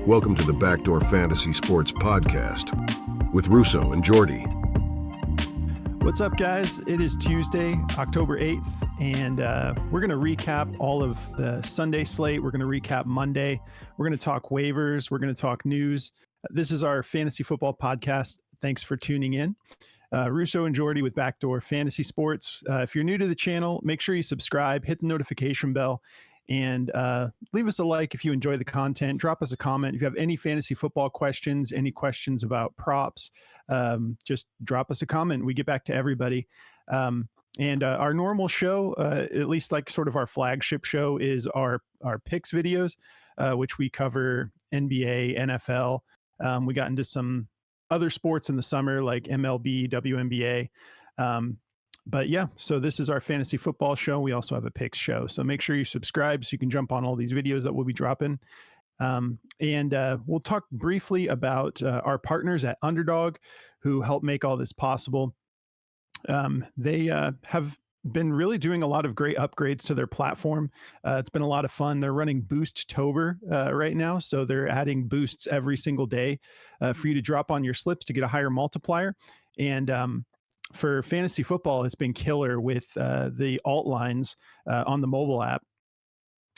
Welcome to the Backdoor Fantasy Sports Podcast with Russo and Jordy. What's up, guys? It is Tuesday, October 8th, and we're going to recap all of the Sunday slate. We're going to recap Monday. We're going to talk waivers. We're going to talk news. This is our fantasy football podcast. Thanks for tuning in. Russo and Jordy with Backdoor Fantasy Sports. If you're new to the channel, make sure you subscribe, hit the notification bell, and leave us a like if you enjoy the content. Drop us a comment. If you have any fantasy football questions, any questions about props, just drop us a comment. We get back to everybody. And our normal show, at least like sort of our flagship show, is our picks videos, which we cover NBA, NFL. We got into some other sports in the summer like MLB, WNBA. But yeah, so this is our fantasy football show. We also have a picks show. So make sure you subscribe so you can jump on all these videos that we'll be dropping. And we'll talk briefly about our partners at Underdog who help make all this possible. They have been really doing a lot of great upgrades to their platform. It's been a lot of fun. They're running Boost-tober right now. So they're adding boosts every single day for you to drop on your slips to get a higher multiplier. And for fantasy football, it's been killer with the alt lines on the mobile app,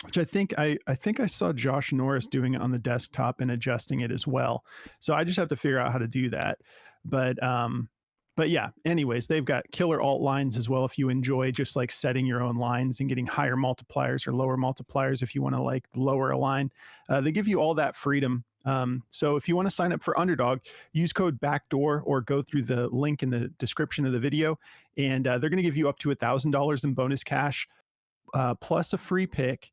which I think I saw Josh Norris doing it on the desktop and adjusting it as well. So I just have to figure out how to do that. But yeah, anyways, they've got killer alt lines as well. If you enjoy just like setting your own lines and getting higher multipliers or lower multipliers, if you want to like lower a line, they give you all that freedom. So if you want to sign up for Underdog, use code BACKDOOR or go through the link in the description of the video. And they're going to give you up to $1,000 in bonus cash, plus a free pick,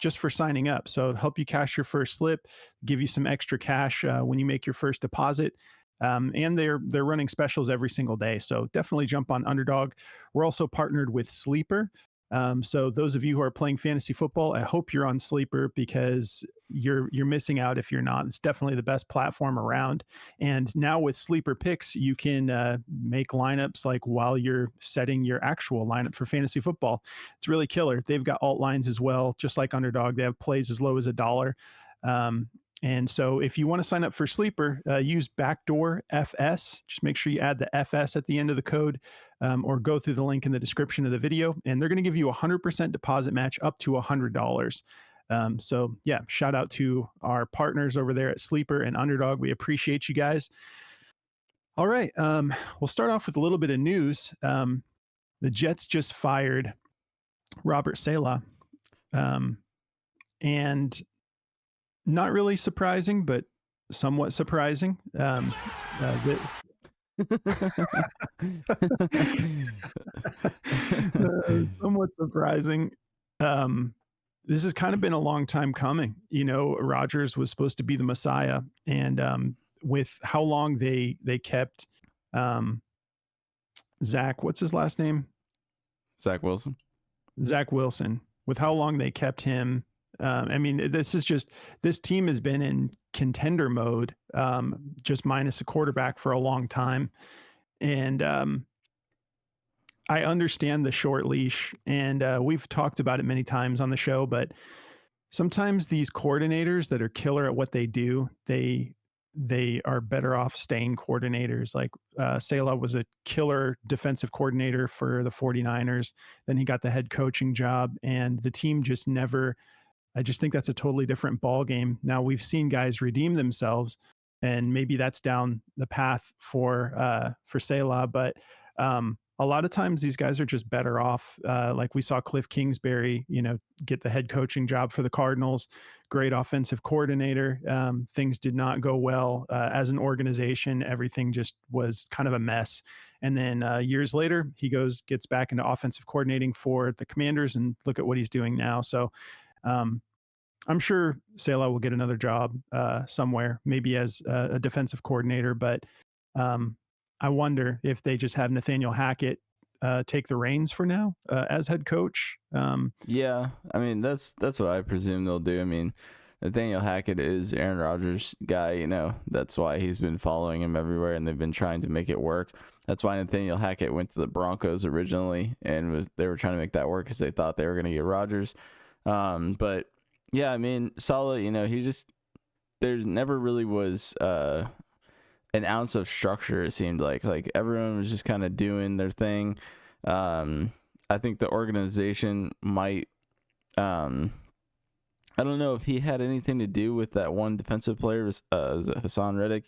just for signing up. So it'll help you cash your first slip, give you some extra cash when you make your first deposit. And they're running specials every single day. So definitely jump on Underdog. We're also partnered with Sleeper. So those of you who are playing fantasy football, I hope you're on Sleeper because you're missing out if you're not. It's definitely the best platform around. And now with Sleeper picks, you can make lineups like while you're setting your actual lineup for fantasy football. It's really killer. They've got alt lines as well, just like Underdog. They have plays as low as $1. And so if you want to sign up for Sleeper, use BackdoorFS. Just make sure you add the FS at the end of the code, or go through the link in the description of the video. And they're going to give you a 100% deposit match up to $100. So yeah, shout out to our partners over there at Sleeper and Underdog. We appreciate you guys. All right. We'll start off with a little bit of news. The Jets just fired Robert Saleh. And not really surprising, but somewhat surprising. Somewhat surprising. This has kind of been a long time coming. You know, Rodgers was supposed to be the Messiah, and with how long they kept Zach, what's his last name? Zach Wilson. Zach Wilson. With how long they kept him. I mean, this team has been in contender mode, just minus a quarterback for a long time. And I understand the short leash, and we've talked about it many times on the show, but sometimes these coordinators that are killer at what they do, they are better off staying coordinators. Like Saleh was a killer defensive coordinator for the 49ers. Then he got the head coaching job, and the team just never... I just think that's a totally different ball game. Now we've seen guys redeem themselves, and maybe that's down the path for Saleh. But a lot of times these guys are just better off. Like we saw Cliff Kingsbury, get the head coaching job for the Cardinals, great offensive coordinator. Things did not go well as an organization. Everything just was kind of a mess. And then years later, he gets back into offensive coordinating for the Commanders, and look at what he's doing now. So I'm sure Saleh will get another job somewhere, maybe as a defensive coordinator, but I wonder if they just have Nathaniel Hackett take the reins for now as head coach. Yeah, I mean, that's what I presume they'll do. I mean, Nathaniel Hackett is Aaron Rodgers' guy, that's why he's been following him everywhere, and they've been trying to make it work. That's why Nathaniel Hackett went to the Broncos originally, and they were trying to make that work because they thought they were going to get Rodgers. But yeah, I mean, Saleh, there never really was an ounce of structure. It seemed like everyone was just kind of doing their thing. I think the organization might. I don't know if he had anything to do with that one defensive player. Is it Hassan Reddick?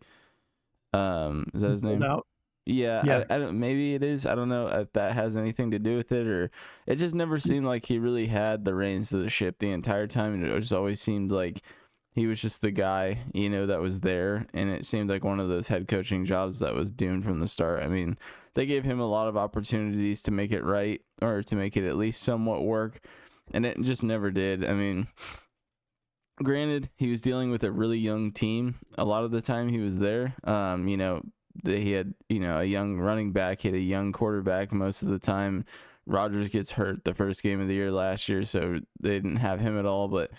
Is that his name? Out. Yeah. I don't. Maybe it is. I don't know if that has anything to do with it, or it just never seemed like he really had the reins of the ship the entire time, and it just always seemed like he was just the guy, that was there, and it seemed like one of those head coaching jobs that was doomed from the start. I mean, they gave him a lot of opportunities to make it right, or to make it at least somewhat work, and it just never did. I mean, granted, he was dealing with a really young team a lot of the time he was there. He had, a young running back, he had a young quarterback most of the time. Rodgers gets hurt the first game of the year last year, so they didn't have him at all, but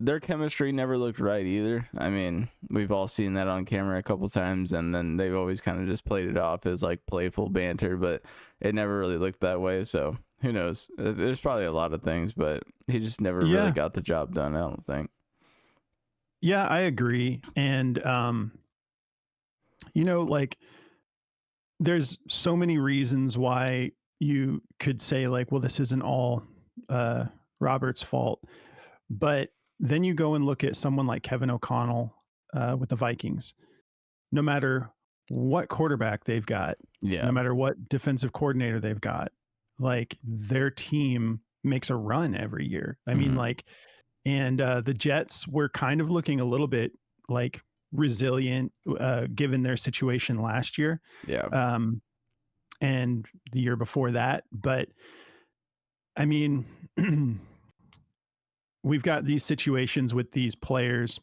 their chemistry never looked right either. I mean, we've all seen that on camera a couple times, and then they've always kind of just played it off as like playful banter, but it never really looked that way. So who knows? There's probably a lot of things, but he just never really got the job done, I don't think. Yeah, I agree. And, there's so many reasons why you could say like, well, this isn't all Robert's fault. But then you go and look at someone like Kevin O'Connell with the Vikings. No matter what quarterback they've got, no matter what defensive coordinator they've got, like their team makes a run every year. I mean, and the Jets were kind of looking a little bit like resilient given their situation last year. And the year before that. But I mean, we've got these situations with these players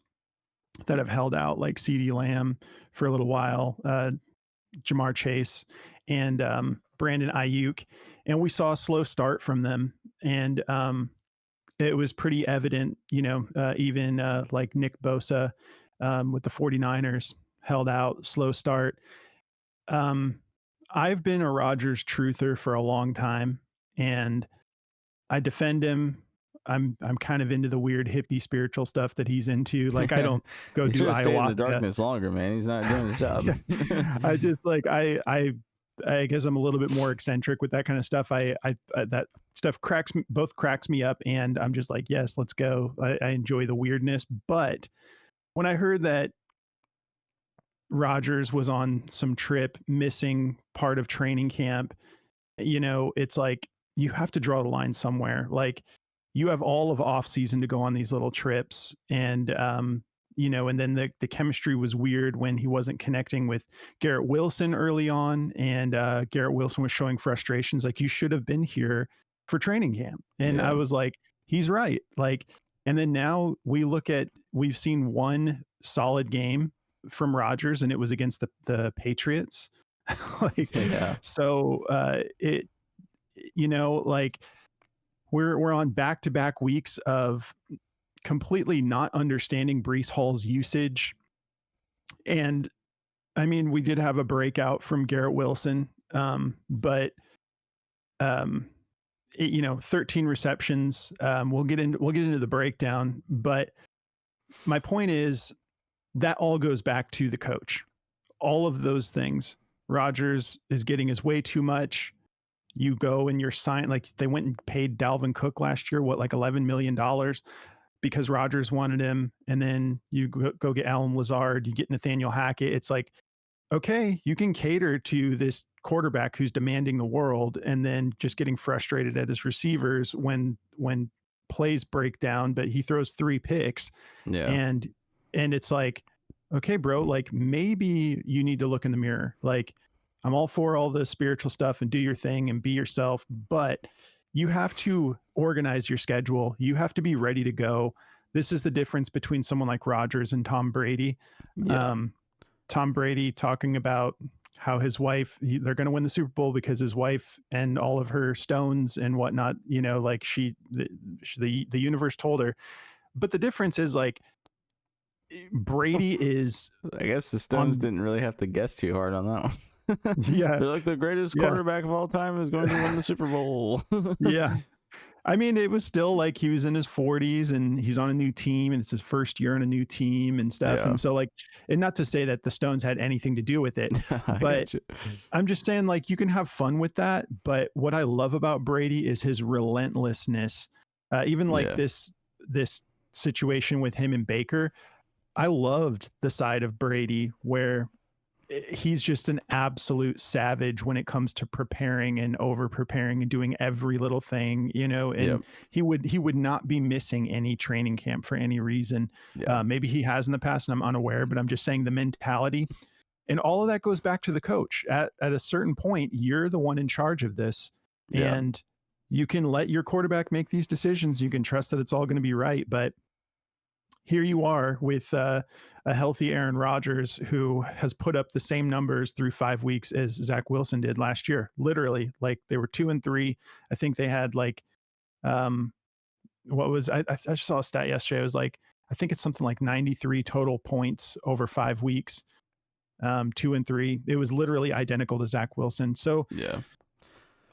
that have held out, like CeeDee Lamb for a little while, Jamar Chase, and Brandon Ayuk, and we saw a slow start from them, and it was pretty evident, even like Nick Bosa with the 49ers held out, slow start. I've been a Rodgers truther for a long time, and I defend him. I'm kind of into the weird hippie spiritual stuff that he's into. Like I don't go do ayahuasca. Stay in the darkness longer, man. He's not doing his job. I just like I guess I'm a little bit more eccentric with that kind of stuff. I that stuff cracks me up, and I'm just like, yes, let's go. I enjoy the weirdness. But when I heard that Rodgers was on some trip, missing part of training camp, it's like you have to draw the line somewhere. Like you have all of off season to go on these little trips, and and then the chemistry was weird when he wasn't connecting with Garrett Wilson early on, and Garrett Wilson was showing frustrations like, you should have been here for training camp. And I was like, he's right. Like, and then now we've seen one solid game from Rodgers, and it was against the Patriots. So it, like we're on back-to-back weeks of completely not understanding Breece Hall's usage. And I mean, we did have a breakout from Garrett Wilson, but 13 receptions. We'll get into the breakdown, but my point is that all goes back to the coach. All of those things. Rodgers is getting his way too much. You go and you're signed, like they went and paid Dalvin Cook last year, like $11 million because Rodgers wanted him. And then you go get Alan Lazard, you get Nathaniel Hackett. It's like, okay, you can cater to this quarterback who's demanding the world and then just getting frustrated at his receivers when plays break down, but he throws 3 picks. And it's like, okay, bro, like maybe you need to look in the mirror. Like, I'm all for all the spiritual stuff and do your thing and be yourself, but you have to organize your schedule. You have to be ready to go. This is the difference between someone like Rodgers and Tom Brady. Tom Brady talking about how his wife, they're going to win the Super Bowl because his wife and all of her stones and whatnot, like the universe told her. But the difference is like Brady is, I guess the stones didn't really have to guess too hard on that one. They're like, the greatest quarterback of all time is going to win the Super Bowl. I mean, it was still like he was in his 40s and he's on a new team and it's his first year on a new team and stuff. Yeah. And so like, and not to say that the Stones had anything to do with it, I but got you. I'm just saying like you can have fun with that. But what I love about Brady is his relentlessness. Even like Yeah. this situation with him and Baker, I loved the side of Brady where he's just an absolute savage when it comes to preparing and over preparing and doing every little thing, you know, and Yep. he would not be missing any training camp for any reason. Yeah. Maybe he has in the past and I'm unaware, but I'm just saying the mentality and all of that goes back to the coach. At a certain point, you're the one in charge of this, Yeah. and you can let your quarterback make these decisions. You can trust that it's all going to be right, but here you are with a healthy Aaron Rodgers who has put up the same numbers through 5 weeks as Zach Wilson did last year. Literally, like they were 2-3. I think they had like, what was I just saw a stat yesterday. It was like I think it's something like 93 total points over 5 weeks. 2-3. It was literally identical to Zach Wilson. So Yeah.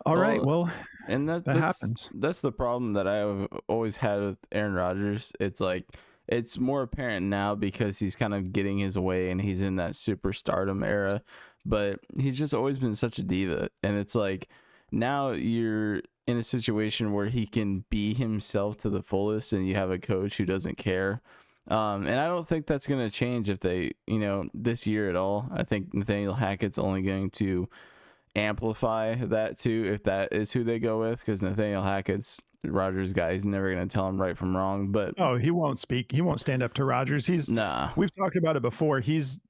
all right, well, and that happens. That's the problem that I've always had with Aaron Rodgers. It's like it's more apparent now because he's kind of getting his way and he's in that superstardom era, but he's just always been such a diva. And it's like now you're in a situation where he can be himself to the fullest and you have a coach who doesn't care. And I don't think that's going to change if they, this year at all. I think Nathaniel Hackett's only going to amplify that too if that is who they go with, because Nathaniel Hackett's Rodgers guy. He's never going to tell him right from wrong. But oh, he won't speak. He won't stand up to Rodgers. We've talked about it before. He's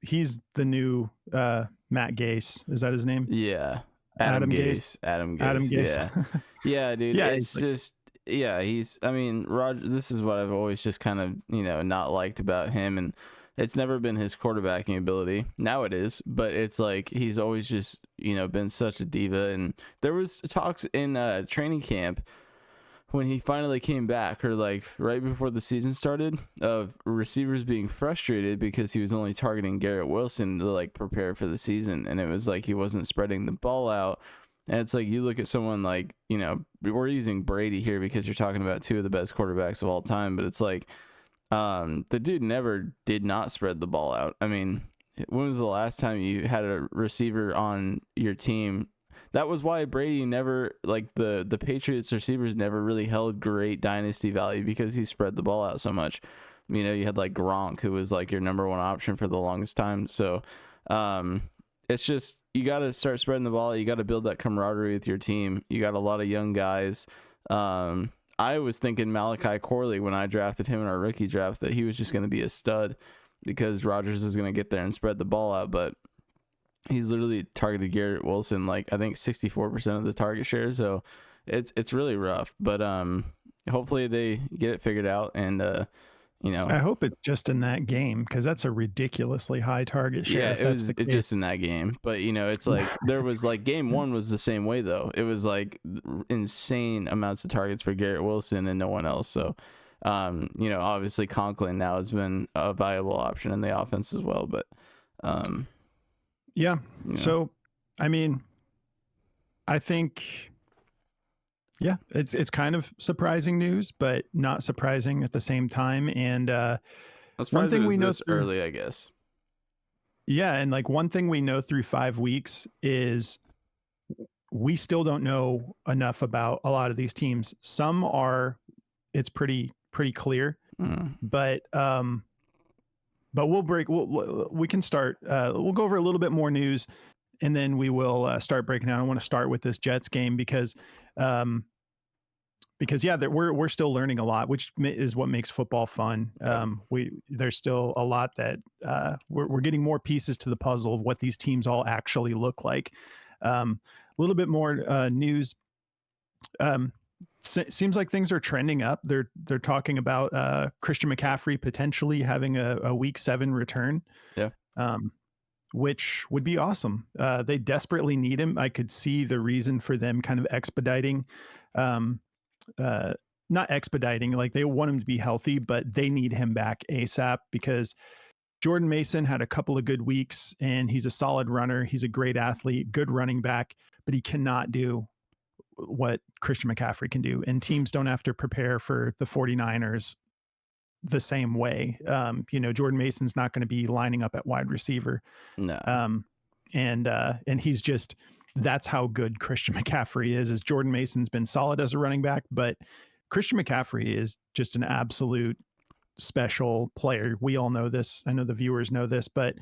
the new Matt Gase. Is that his name? Yeah. Adam Gase. Adam Gase. Adam Gase. Yeah. Yeah, dude. Yeah, it's just Rodgers, this is what I've always just kind of, not liked about him, and it's never been his quarterbacking ability. Now it is, but it's like he's always just, been such a diva. And there was talks in training camp when he finally came back, or like right before the season started, of receivers being frustrated because he was only targeting Garrett Wilson to like prepare for the season, and it was like he wasn't spreading the ball out. And it's like you look at someone like, we're using Brady here because you're talking about two of the best quarterbacks of all time, but it's like the dude never did not spread the ball out. I mean, when was the last time you had a receiver on your team? That was why Brady never, like the Patriots receivers never really held great dynasty value, because he spread the ball out so much. You had like Gronk, who was like your number one option for the longest time. So it's just, you got to start spreading the ball. You got to build that camaraderie with your team. You got a lot of young guys. I was thinking Malachi Corley when I drafted him in our rookie draft, that he was just going to be a stud because Rodgers was going to get there and spread the ball out. But he's literally targeted Garrett Wilson, like I think 64% of the target share. So it's really rough. But hopefully they get it figured out. And I hope it's just in that game, because that's a ridiculously high target share. Yeah, it's just in that game. But it's like there was like game one was the same way though. It was like insane amounts of targets for Garrett Wilson and no one else. So obviously Conklin now has been a viable option in the offense as well. But yeah. So I mean, I think, yeah, it's kind of surprising news, but not surprising at the same time. And one thing we know this early, I guess. Yeah, and like one thing we know through 5 weeks is we still don't know enough about a lot of these teams. Some are, it's pretty clear, but we can start. We'll go over a little bit more news, and then we will start breaking down. I want to start with this Jets game because yeah, we're still learning a lot, which is what makes football fun. There's still a lot that we're getting more pieces to the puzzle of what these teams all actually look like. A little bit more news. Seems like things are trending up. They're talking about Christian McCaffery potentially having a week 7 return. Yeah. Which would be awesome. They desperately need him. I could see the reason for them kind of expediting. Not expediting, like they want him to be healthy, but they need him back ASAP, because Jordan Mason had a couple of good weeks and he's a solid runner. He's a great athlete, good running back, but he cannot do what Christian McCaffrey can do, and teams don't have to prepare for the 49ers the same way. Jordan Mason's not going to be lining up at wide receiver. No. And he's just, that's how good Christian McCaffrey is Jordan Mason's been solid as a running back, but Christian McCaffrey is just an absolute special player. We all know this. I know the viewers know this, but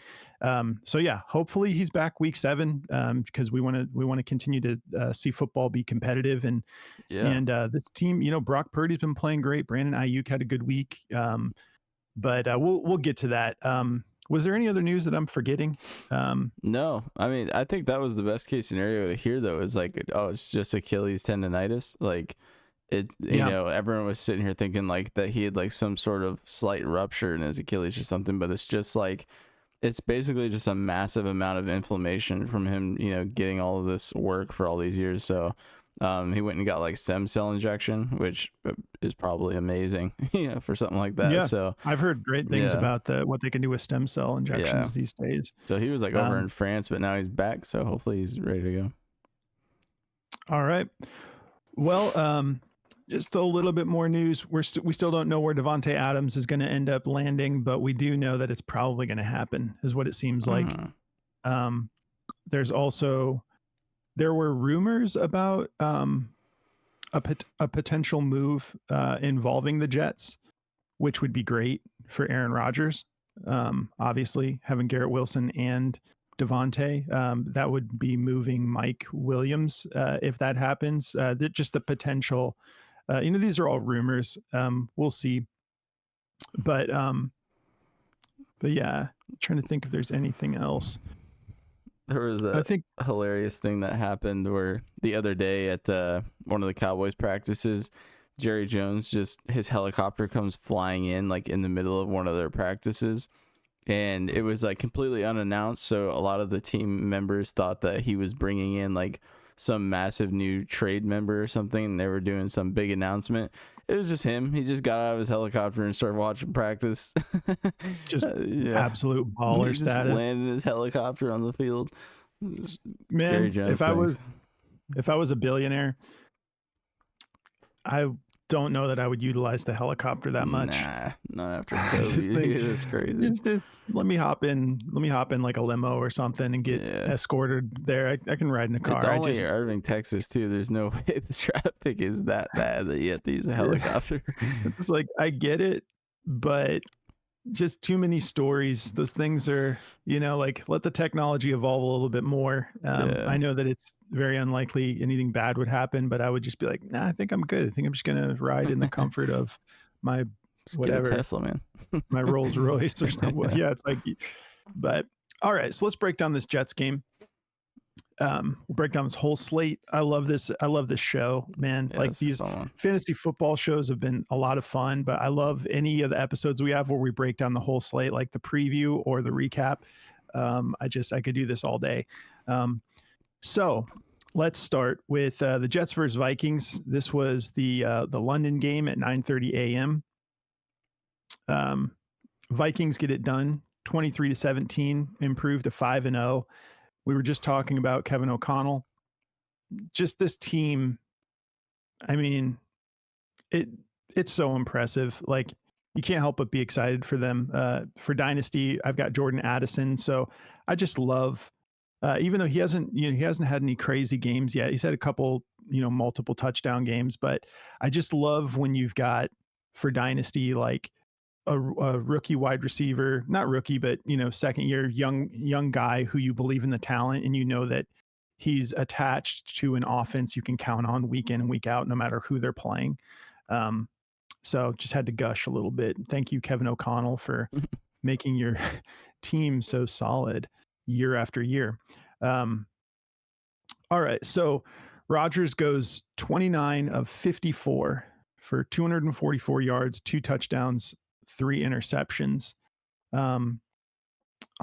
so yeah, hopefully he's back week 7, because we want to continue to see football be competitive. And this team, Brock Purdy's been playing great. Brandon Ayuk had a good week. But we'll get to that. Was there any other news that I'm forgetting? No, I mean, I think that was the best case scenario to hear, though, is like, oh, it's just Achilles tendonitis. Like, everyone was sitting here thinking like that he had like some sort of slight rupture in his Achilles or something, but it's just like, it's basically just a massive amount of inflammation from him, getting all of this work for all these years. So he went and got like stem cell injection, which is probably amazing, for something like that. Yeah, so I've heard great things about what they can do with stem cell injections these days. So he was like over in France, but now he's back. So hopefully he's ready to go. All right. Well, just a little bit more news. We still don't know where Devante Adams is going to end up landing, but we do know that it's probably going to happen, is what it seems like. There were rumors about a potential move involving the Jets, which would be great for Aaron Rodgers. Obviously, having Garrett Wilson and Devante, that would be moving Mike Williams if that happens. Just the potential. These are all rumors. We'll see. But yeah, I'm trying to think if there's anything else. There was a hilarious thing that happened where the other day at one of the Cowboys practices, Jerry Jones, his helicopter comes flying in like in the middle of one of their practices, and it was like completely unannounced. So a lot of the team members thought that he was bringing in like some massive new trade member or something, and they were doing some big announcement. It was just him. He just got out of his helicopter and started watching practice. Just absolute baller he status. Just landed his helicopter on the field. Man, if I was a billionaire, I don't know that I would utilize the helicopter that much. Nah, not after COVID. That's crazy. Just let me hop in like a limo or something and get escorted there. I can ride in a car. It's only Irving, Texas too. There's no way the traffic is that bad that you have to use a helicopter. It's like, I get it, but just too many stories. Those things are, like, let the technology evolve a little bit more. I know that it's very unlikely anything bad would happen, but I would just be like, nah, I think I'm good. I think I'm just going to ride in the comfort of my whatever Tesla, man. My Rolls Royce or something. Yeah, it's like, but all right. So let's break down this Jets game. We'll break down this whole slate. I love this. I love this show, man. Like, these fantasy football shows have been a lot of fun, but I love any of the episodes we have where we break down the whole slate, like the preview or the recap. I could do this all day. So let's start with the Jets versus Vikings. This was the London game at 9:30 a.m. Vikings get it done, 23-17, improved to 5-0. We were just talking about Kevin O'Connell. Just this team, I mean, it's so impressive. Like, you can't help but be excited for them. For Dynasty, I've got Jordan Addison, so I just love. Even though he hasn't had any crazy games yet, he's had a couple, multiple touchdown games. But I just love when you've got, for Dynasty, like a rookie wide receiver, not rookie, but second year young guy who you believe in the talent, and that he's attached to an offense you can count on week in and week out, no matter who they're playing. So just had to gush a little bit. Thank you, Kevin O'Connell, for making your team so solid year after year. All right. So Rodgers goes 29 of 54 for 244 yards, 2 touchdowns, 3 interceptions. On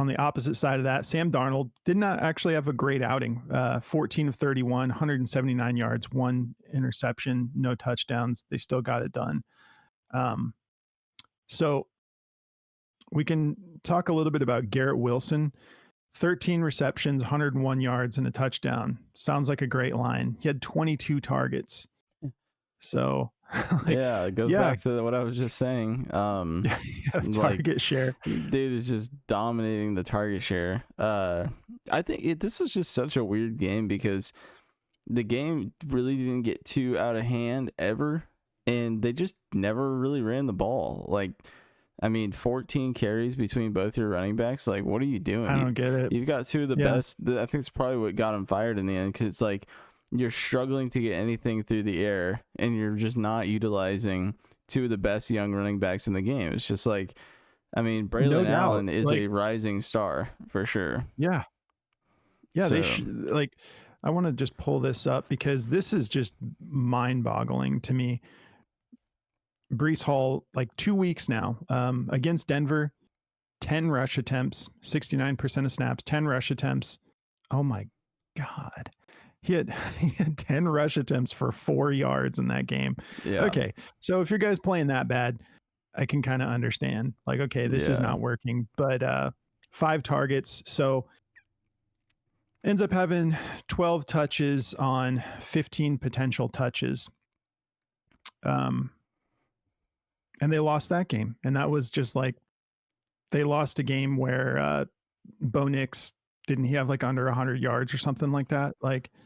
the opposite side of that, Sam Darnold did not actually have a great outing. 14 of 31, 179 yards, 1 interception, no touchdowns. They still got it done. So we can talk a little bit about Garrett Wilson. 13 receptions, 101 yards, and a touchdown. Sounds like a great line. He had 22 targets. So, yeah, it goes back to what I was just saying. Target share. Dude is just dominating the target share. I think this was just such a weird game because the game really didn't get too out of hand ever, and they just never really ran the ball. Like, I mean, 14 carries between both your running backs. Like, what are you doing? I don't get it. You've got two of the best. I think it's probably what got him fired in the end, because it's like you're struggling to get anything through the air, and you're just not utilizing two of the best young running backs in the game. It's just like, I mean, Braylon Allen is a rising star for sure. Yeah. Yeah. So, I want to just pull this up because this is just mind boggling to me. Breece Hall, 2 weeks now, against Denver, 10 rush attempts, 69% of snaps, 10 rush attempts. Oh my God. He had 10 rush attempts for 4 yards in that game. Yeah. Okay. So if your guy's playing that bad, I can kind of understand. Okay, this is not working. But 5 targets. So ends up having 12 touches on 15 potential touches. And they lost that game. And that was just they lost a game where Bo Nix, didn't he have under 100 yards or something like that?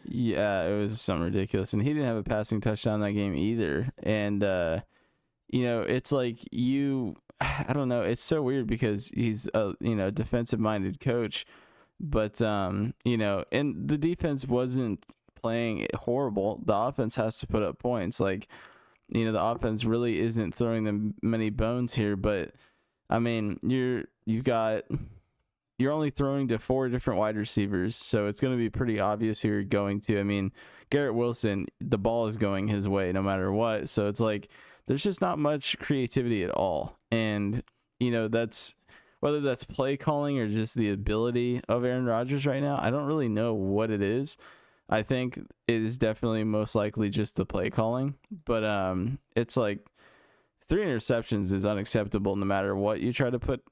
Yeah, it was something ridiculous. And he didn't have a passing touchdown that game either. And, it's I don't know. It's so weird because he's a, defensive minded coach, but, and the defense wasn't playing horrible. The offense has to put up points. The offense really isn't throwing them many bones here, but I mean, you're only throwing to 4 different wide receivers, so it's going to be pretty obvious who you're going to. I mean, Garrett Wilson, the ball is going his way no matter what, so it's there's just not much creativity at all. And that's whether that's play calling or just the ability of Aaron Rodgers right now. I don't really know what it is. I think it is definitely most likely just the play calling, but it's 3 interceptions is unacceptable no matter what you try to put,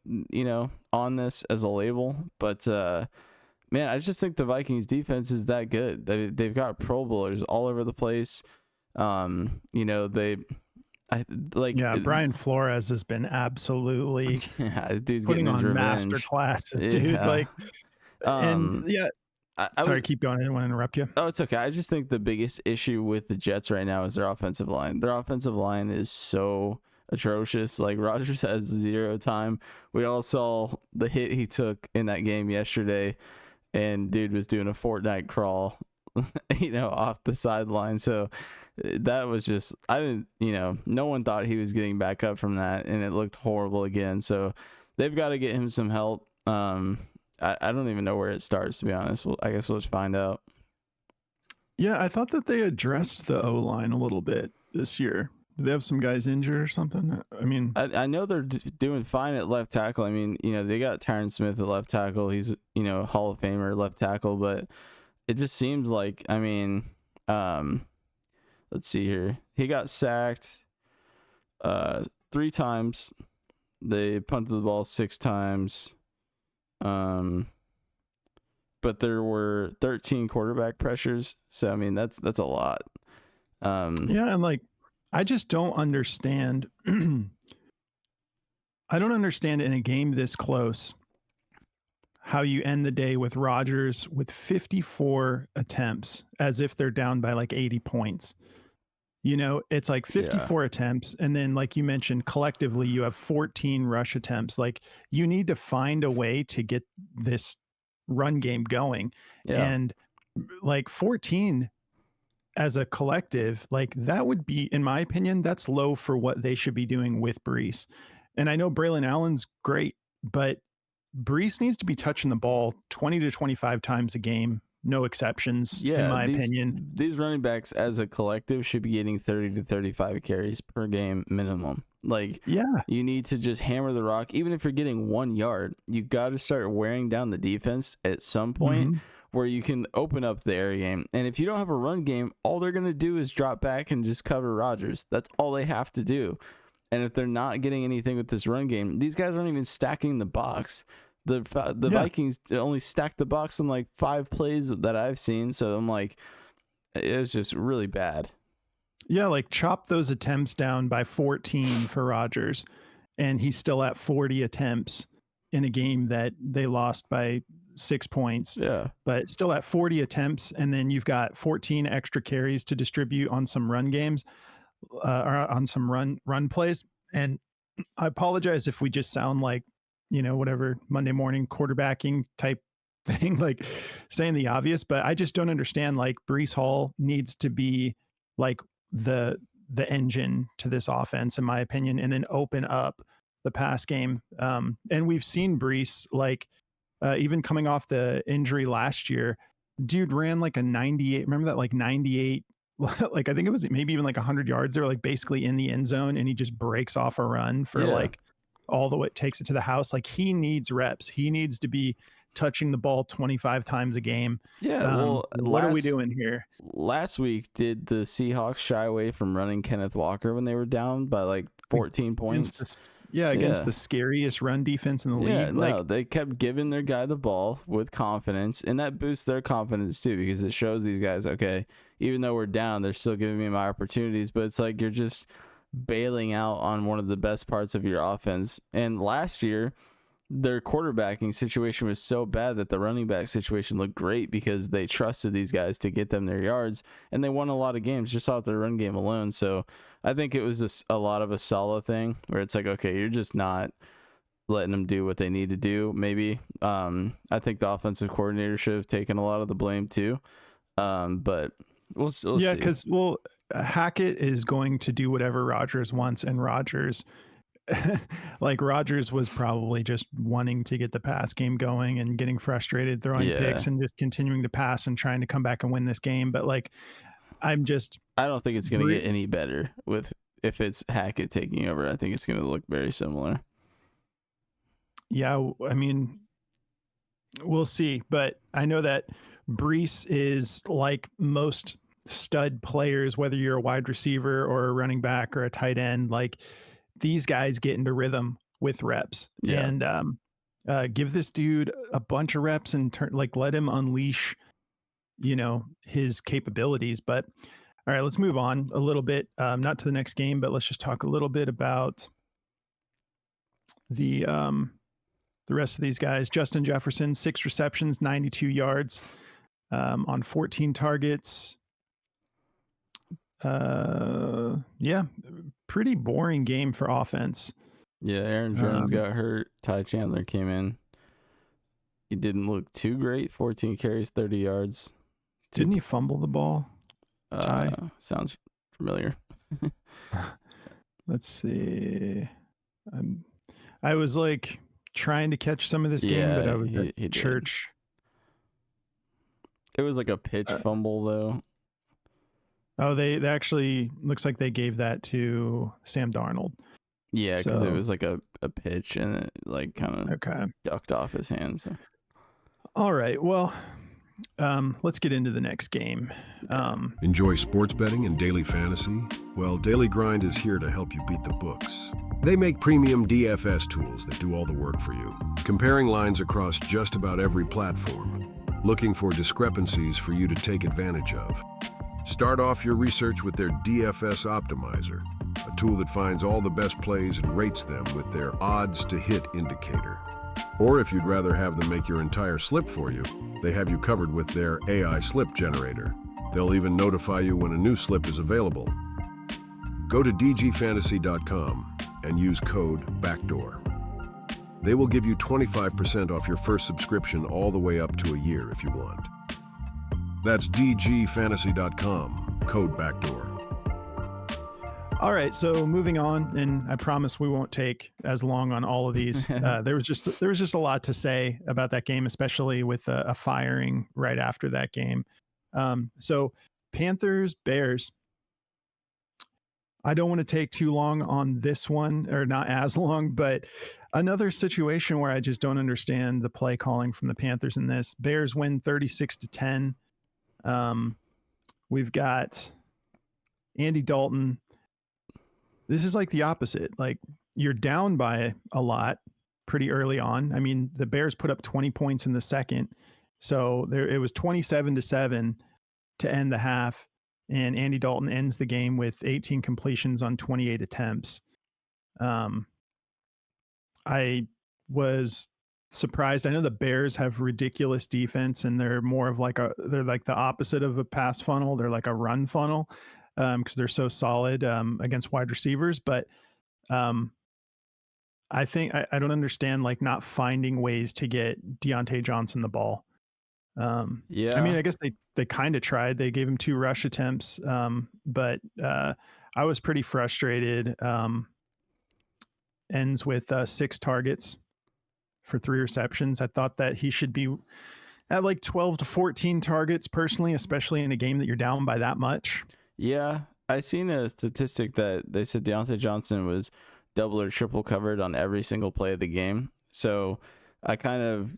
on this as a label. But man, I just think the Vikings defense is that good. They've got Pro Bowlers all over the place. Brian Flores has been absolutely this dude's putting on revenge. master classes, dude. Sorry, keep going. I didn't want to interrupt you. Oh, it's okay. I just think the biggest issue with the Jets right now is their offensive line. Their offensive line is so atrocious. Rodgers has 0 time. We all saw the hit he took in that game yesterday, and dude was doing a Fortnite crawl, off the sideline. So that was just, no one thought he was getting back up from that, and it looked horrible again. So they've got to get him some help. I don't even know where it starts, to be honest. I guess we'll just find out. Yeah, I thought that they addressed the O-line a little bit this year. Do they have some guys injured or something? I mean, I know they're doing fine at left tackle. I mean, they got Tyron Smith at left tackle. He's, Hall of Famer left tackle, but it just seems like, let's see here. He got sacked 3 times. They punted the ball 6 times. But there were 13 quarterback pressures. So, I mean, that's a lot. And I just don't understand. I don't understand in a game this close how you end the day with Rodgers with 54 attempts as if they're down by 80 points. It's 54 attempts. And then, like you mentioned, collectively, you have 14 rush attempts. You need to find a way to get this run game going. Yeah. And 14 as a collective, that would be, in my opinion, that's low for what they should be doing with Breece. And I know Braylon Allen's great, but Breece needs to be touching the ball 20 to 25 times a game. No exceptions, in my opinion. These running backs as a collective should be getting 30 to 35 carries per game minimum. You need to just hammer the rock. Even if you're getting 1 yard, you got to start wearing down the defense at some point where you can open up the air game. And if you don't have a run game, all they're going to do is drop back and just cover Rodgers. That's all they have to do. And if they're not getting anything with this run game, these guys aren't even stacking the box. The Vikings only stacked the box in like 5 plays that I've seen. So I'm like, it was just really bad. Yeah, like chop those attempts down by 14 for Rodgers, and he's still at 40 attempts in a game that they lost by 6 points. Yeah. But still at 40 attempts, and then you've got 14 extra carries to distribute on some run games, or on some run plays. And I apologize if we just sound like, whatever Monday morning quarterbacking type thing, like saying the obvious, but I just don't understand. Like Breece Hall needs to be like the engine to this offense, in my opinion, and then open up the pass game. And we've seen Breece, like even coming off the injury last year, dude ran like a 98. Remember that, like 98, like I think it was maybe even like 100 yards. They were like basically in the end zone, and he just breaks off a run for like all the way, takes it to the house. Like he needs reps. He needs to be touching the ball 25 times a game. Yeah. Well, what are we doing here? Last week, did the Seahawks shy away from running Kenneth Walker when they were down by like 14 points? Against the scariest run defense in the league. Yeah, no, they kept giving their guy the ball with confidence, and that boosts their confidence too, because it shows these guys, okay, even though we're down, they're still giving me my opportunities. But it's like you're just bailing out on one of the best parts of your offense. And last year, their quarterbacking situation was so bad that the running back situation looked great because they trusted these guys to get them their yards, and they won a lot of games just off their run game alone. So I think it was just a lot of a Saleh thing where it's like, okay, you're just not letting them do what they need to do. Maybe I think the offensive coordinator should have taken a lot of the blame too. But we'll see. Yeah, because Hackett is going to do whatever Rodgers wants, and Rodgers was probably just wanting to get the pass game going and getting frustrated, throwing picks and just continuing to pass and trying to come back and win this game. But like, I don't think it's going to get any better if it's Hackett taking over. I think it's going to look very similar. Yeah, I mean, we'll see. But I know that Breece is like most stud players, whether you're a wide receiver or a running back or a tight end, like these guys get into rhythm with reps. And give this dude a bunch of reps and let him unleash his capabilities. But all right, let's move on a little bit, not to the next game, but let's just talk a little bit about the rest of these guys. Justin Jefferson, 6 receptions, 92 yards, on 14 targets. Pretty boring game for offense. Yeah, Aaron Jones got hurt. Ty Chandler came in. He didn't look too great. 14 carries, 30 yards. Didn't he fumble the ball? Ty? Sounds familiar. Let's see. I was like trying to catch some of this game, but I was at church. It was like a pitch fumble though. Oh, they actually looks like they gave that to Sam Darnold. Yeah, because it was like a pitch and it like kind of ducked off his hands. So. All right, well, let's get into the next game. Enjoy sports betting and daily fantasy? Well, Daily Grind is here to help you beat the books. They make premium DFS tools that do all the work for you, comparing lines across just about every platform, looking for discrepancies for you to take advantage of. Start off your research with their DFS Optimizer, a tool that finds all the best plays and rates them with their odds to hit indicator. Or if you'd rather have them make your entire slip for you, they have you covered with their AI slip generator. They'll even notify you when a new slip is available. Go to dgfantasy.com and use code BACKDOOR. They will give you 25% off your first subscription all the way up to a year if you want. That's dgfantasy.com, code BACKDOOR. All right, so moving on, and I promise we won't take as long on all of these. There was just a lot to say about that game, especially with a firing right after that game. So Panthers, Bears. I don't want to take too long on this one, or not as long, but another situation where I just don't understand the play calling from the Panthers in this. Bears win 36-10. We've got Andy Dalton. This is like the opposite. Like you're down by a lot, pretty early on. I mean, the Bears put up 20 points in the second. So it was 27-7 to end the half. And Andy Dalton ends the game with 18 completions on 28 attempts. I was surprised. I know the Bears have ridiculous defense, and they're more of like they're like the opposite of a pass funnel. They're like a run funnel because they're so solid against wide receivers. But I think I don't understand like not finding ways to get Deontay Johnson the ball. I mean, I guess they kind of tried. They gave him 2 rush attempts, but I was pretty frustrated. Ends with 6 targets for 3 receptions. I thought that he should be at like 12 to 14 targets personally, especially in a game that you're down by that much. Yeah, I seen a statistic that they said Deontay Johnson was double or triple covered on every single play of the game. So I kind of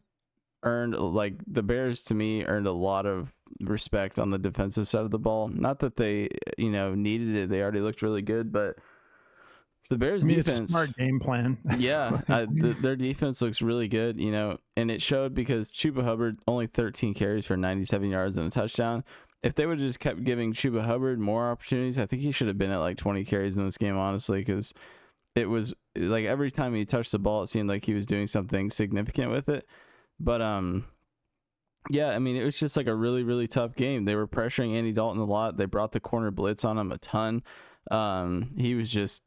earned, like, the Bears to me earned a lot of respect on the defensive side of the ball. Not that they, needed it. They already looked really good, but the Bears defense, it's a smart game plan. Yeah, their defense looks really good, and it showed because Chuba Hubbard only 13 carries for 97 yards and a touchdown. If they would have just kept giving Chuba Hubbard more opportunities, I think he should have been at like 20 carries in this game, honestly, because it was like every time he touched the ball, it seemed like he was doing something significant with it. But yeah, I mean, it was just like a really, really tough game. They were pressuring Andy Dalton a lot. They brought the corner blitz on him a ton. He was just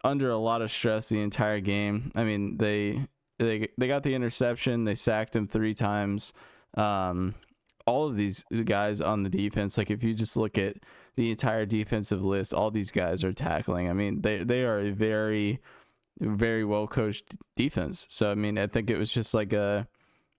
under a lot of stress the entire game. I mean, they got the interception. They sacked him 3 times. All of these guys on the defense, like if you just look at the entire defensive list, all these guys are tackling. I mean, they are a very, very well coached defense. So I mean, I think it was just like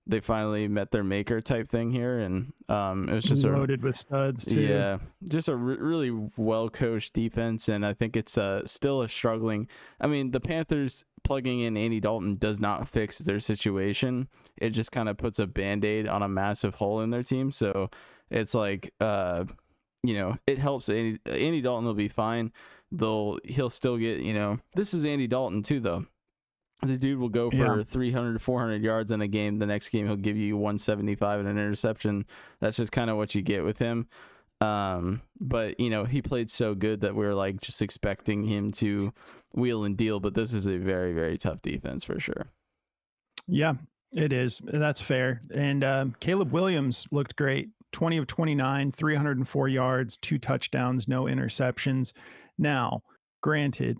they finally met their maker type thing here, and it was just loaded with studs too. Yeah, just a really well coached defense, and I think it's still a struggling. I mean, the Panthers plugging in Andy Dalton does not fix their situation. It just kind of puts a Band-Aid on a massive hole in their team. So it's like it helps. Andy Dalton will be fine. He'll still get, this is Andy Dalton too, though. The dude will go for 300 to 400 yards in a game. The next game, he'll give you 175 and an interception. That's just kind of what you get with him. But, he played so good that we were like just expecting him to wheel and deal. But this is a very, very tough defense for sure. Yeah, it is. That's fair. And Caleb Williams looked great. 20 of 29, 304 yards, 2 touchdowns, no interceptions. Now, granted,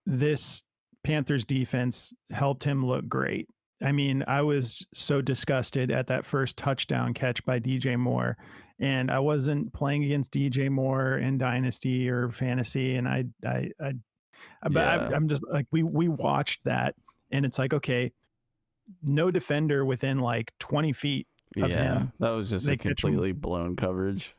this Panthers defense helped him look great. I mean, I was so disgusted at that first touchdown catch by DJ Moore, and I wasn't playing against DJ Moore in Dynasty or Fantasy, and I'm just like, we watched that, and it's like, okay, no defender within like 20 feet of him. That was just a completely blown coverage.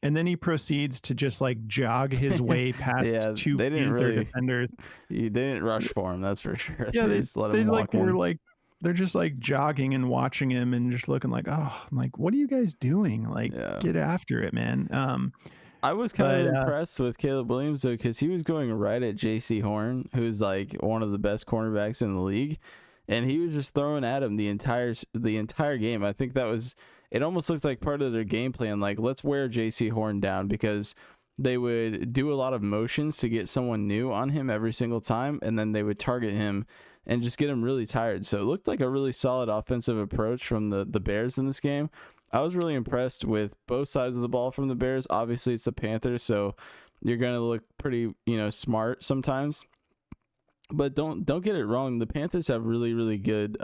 And then he proceeds to just like jog his way past 2 Panther defenders. They didn't rush for him, that's for sure. Yeah, they just let him walk in. They're just like jogging and watching him and just looking like, oh, I'm like, what are you guys doing? Like, get after it, man. I was kind of impressed with Caleb Williams though, because he was going right at JC Horn, who's like one of the best cornerbacks in the league, and he was just throwing at him the entire game. I think that was. It almost looked like part of their game plan, like, let's wear JC Horn down, because they would do a lot of motions to get someone new on him every single time, and then they would target him and just get him really tired. So it looked like a really solid offensive approach from the Bears in this game. I was really impressed with both sides of the ball from the Bears. Obviously, it's the Panthers, so you're going to look pretty, smart sometimes. But don't get it wrong. The Panthers have really, really good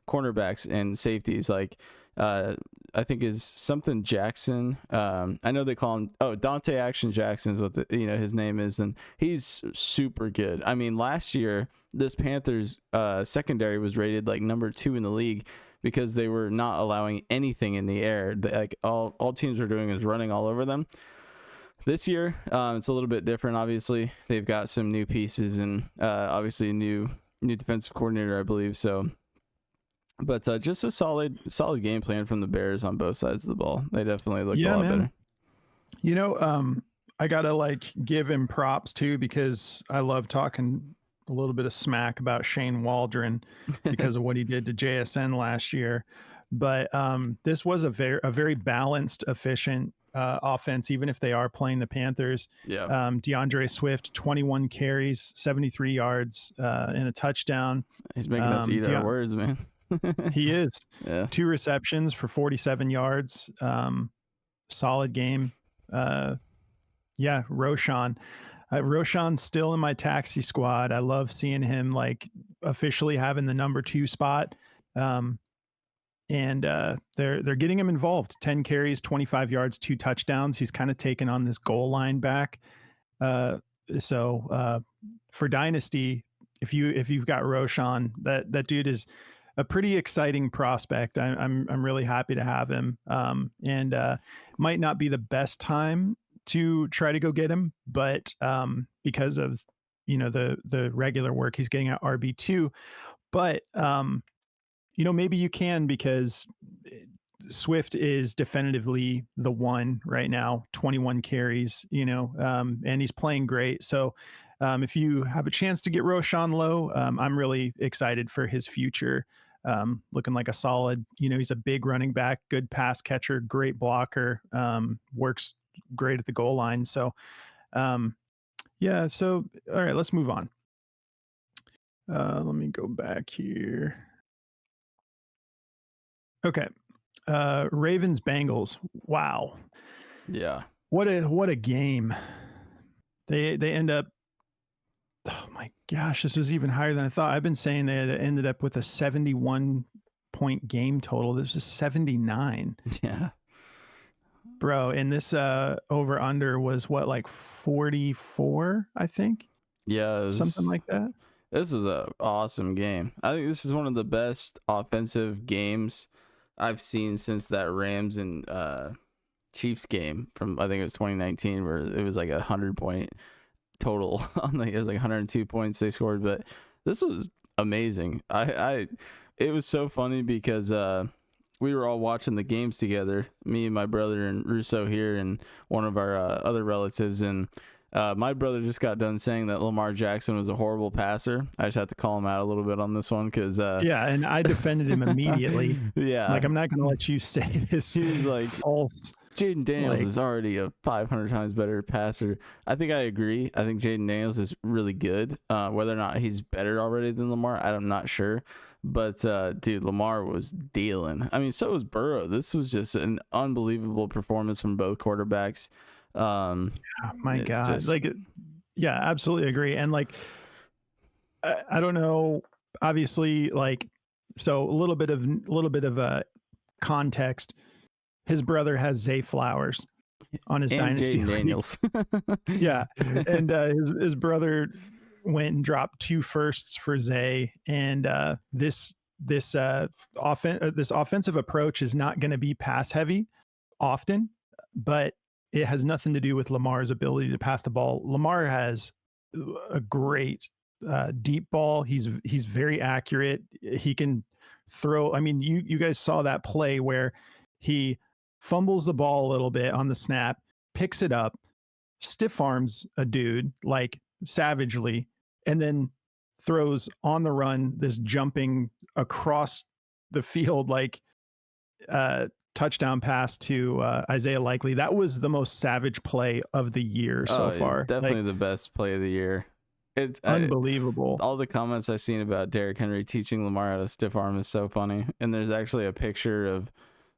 cornerbacks and safeties. Like, I think is something Jackson. I know they call him Dante Action Jackson is what his name is, and he's super good. I mean, last year this Panthers secondary was rated like number 2 in the league because they were not allowing anything in the air. Like all teams were doing is running all over them. This year, it's a little bit different. Obviously, they've got some new pieces and obviously a new defensive coordinator, I believe. So. But just a solid game plan from the Bears on both sides of the ball. They definitely looked a lot better. I gotta like give him props too, because I love talking a little bit of smack about Shane Waldron because of what he did to JSN last year. But this was a very balanced, efficient offense, even if they are playing the Panthers. Yeah. DeAndre Swift, 21 carries, 73 yards, and a touchdown. He's making us eat our words, man. He is. Yeah. 2 receptions for 47 yards. Solid game. Yeah, Roshan. Roshan's still in my taxi squad. I love seeing him like officially having the number 2 spot. And they're getting him involved. 10 carries, 25 yards, 2 touchdowns. He's kind of taken on this goal line back. So for Dynasty, if you've got Roshan, that dude is a pretty exciting prospect. I'm really happy to have him. And might not be the best time to try to go get him, but because of the regular work he's getting at RB2, but maybe you can, because Swift is definitively the one right now, 21 carries, and he's playing great. So if you have a chance to get Roshan low, I'm really excited for his future. Looking like a solid, he's a big running back, good pass catcher, great blocker, works great at the goal line. So yeah, so all right, let's move on. Let me go back here. Okay. Ravens Bengals. Wow. Yeah. What a game. They end up, oh my gosh, this was even higher than I thought. I've been saying they had ended up with a 71-point game total. This was 79. Yeah. Bro, and this over under was what, like 44, I think? Yeah. Something like that. This is an awesome game. I think this is one of the best offensive games I've seen since that Rams and Chiefs game from, I think it was 2019, where it was like 100-point total. It was like 102 points they scored, but this was amazing. It was so funny because we were all watching the games together, me and my brother and Russo here and one of our other relatives, and my brother just got done saying that Lamar Jackson was a horrible passer. I just have to call him out a little bit on this one because yeah, and I defended him immediately. Yeah, like I'm not gonna let you say this. He's like false. Jaden Daniels is already a 500 times better passer. I think I agree. I think Jaden Daniels is really good. Whether or not he's better already than Lamar, I'm not sure. But dude, Lamar was dealing. I mean, so was Burrow. This was just an unbelievable performance from both quarterbacks. Oh my God. Yeah, absolutely agree. And like, I don't know, obviously, like, so a little bit of context. His brother has Zay Flowers on his and Dynasty. Jaden Daniels. Yeah. And his brother went and dropped 2 firsts for Zay. And this offensive approach is not going to be pass heavy often, but it has nothing to do with Lamar's ability to pass the ball. Lamar has a great deep ball. He's very accurate. He can throw. I mean, you guys saw that play where he fumbles the ball a little bit on the snap, picks it up, stiff arms a dude like savagely, and then throws on the run this jumping across the field like touchdown pass to Isaiah Likely. That was the most savage play of the year so far. Definitely the best play of the year. It's unbelievable. All the comments I've seen about Derrick Henry teaching Lamar how to stiff arm is so funny. And there's actually a picture of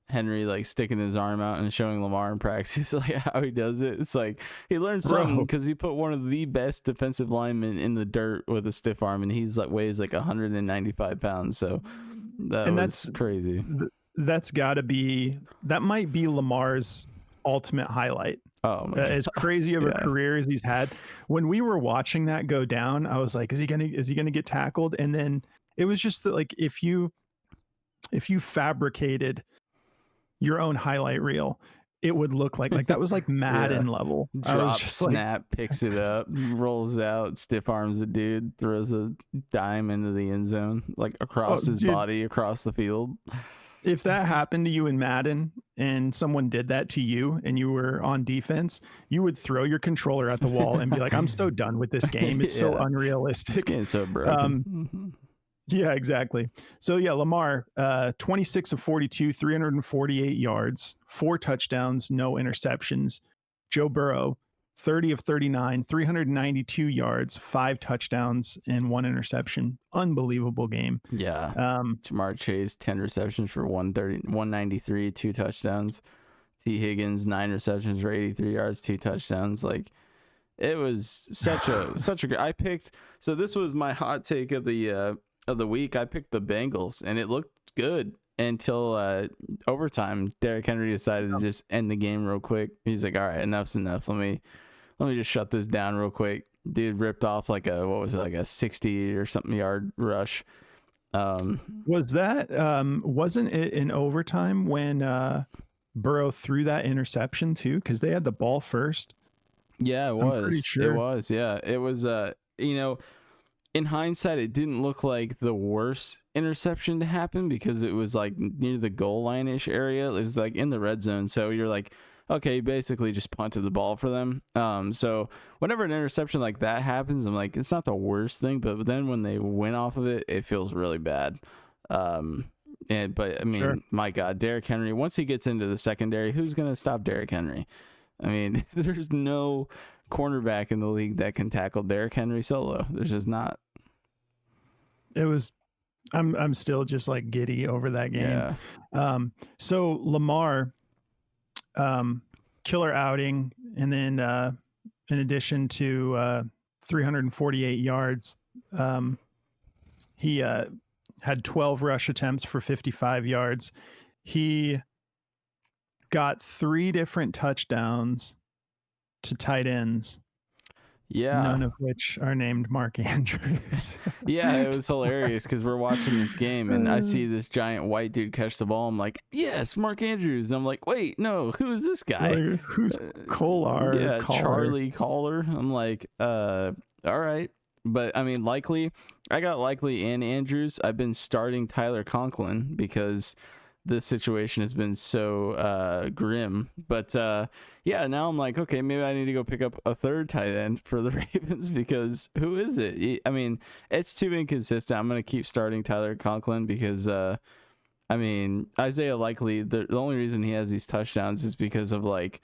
Henry like sticking his arm out and showing Lamar in practice like how he does it. It's like he learned something because he put one of the best defensive linemen in the dirt with a stiff arm, and he's like weighs like 195 pounds. So that's crazy. That might be Lamar's ultimate highlight. Oh my God. As crazy of a career as he's had. When we were watching that go down, I was like, is he gonna get tackled? And then it was just that, like, if you fabricated your own highlight reel, it would look like that was like Madden level. Drop, snap, picks it up, rolls out, stiff arms the dude, throws a dime into the end zone, like across his body, across the field. if that happened to you in Madden and someone did that to you and you were on defense, you would throw your controller at the wall and be like, I'm so done with this game. It's so Yeah. This unrealistic. game's so broken. Yeah, exactly. So yeah, Lamar, 26 of 42, 348 yards, 4 touchdowns, no interceptions. Joe Burrow, 30 of 39, 392 yards, 5 touchdowns, and 1 interception. Unbelievable game. Yeah. Jamar Chase, 10 receptions for 193, 2 touchdowns. T. Higgins, 9 receptions for 83 yards, 2 touchdowns. Like, it was such a great. I picked. So this was my hot take of the week. I picked the Bengals, and it looked good until overtime. Derrick Henry decided to just end the game real quick. He's like, all right, enough's enough. Let me just shut this down real quick. Dude ripped off like a 60 or something yard rush. Was that wasn't it in overtime when Burrow threw that interception too? Because they had the ball first. Yeah, it was. I'm pretty sure. It was. Yeah, it was. In hindsight, it didn't look like the worst interception to happen because it was like near the goal line-ish area. It was like in the red zone. So you're like, okay, you basically just punted the ball for them. So whenever an interception like that happens, I'm like, it's not the worst thing, but then when they win off of it, it feels really bad. But I mean, Sure. My God, Derrick Henry, once he gets into the secondary, who's going to stop Derrick Henry? I mean, there's no cornerback in the league that can tackle Derrick Henry solo. There's just not. It was. I'm still just like giddy over that game. Yeah. So Lamar, killer outing, and then in addition to 348 yards, he had 12 rush attempts for 55 yards. He got 3 different touchdowns to tight ends. Yeah. None of which are named Mark Andrews. Yeah, it was hilarious because we're watching this game and I see this giant white dude catch the ball. I'm like, yes, Mark Andrews. And I'm like, wait, no, who is this guy? Like, who's Kolar? Yeah, Collar? Charlie Collar. I'm like, all right. But I mean, I got Likely and Andrews. I've been starting Tyler Conklin because this situation has been so grim. But yeah, now I'm like, okay, maybe I need to go pick up a third tight end for the Ravens because who is it? I mean, it's too inconsistent. I'm going to keep starting Tyler Conklin because, I mean, Isaiah Likely, the only reason he has these touchdowns is because of like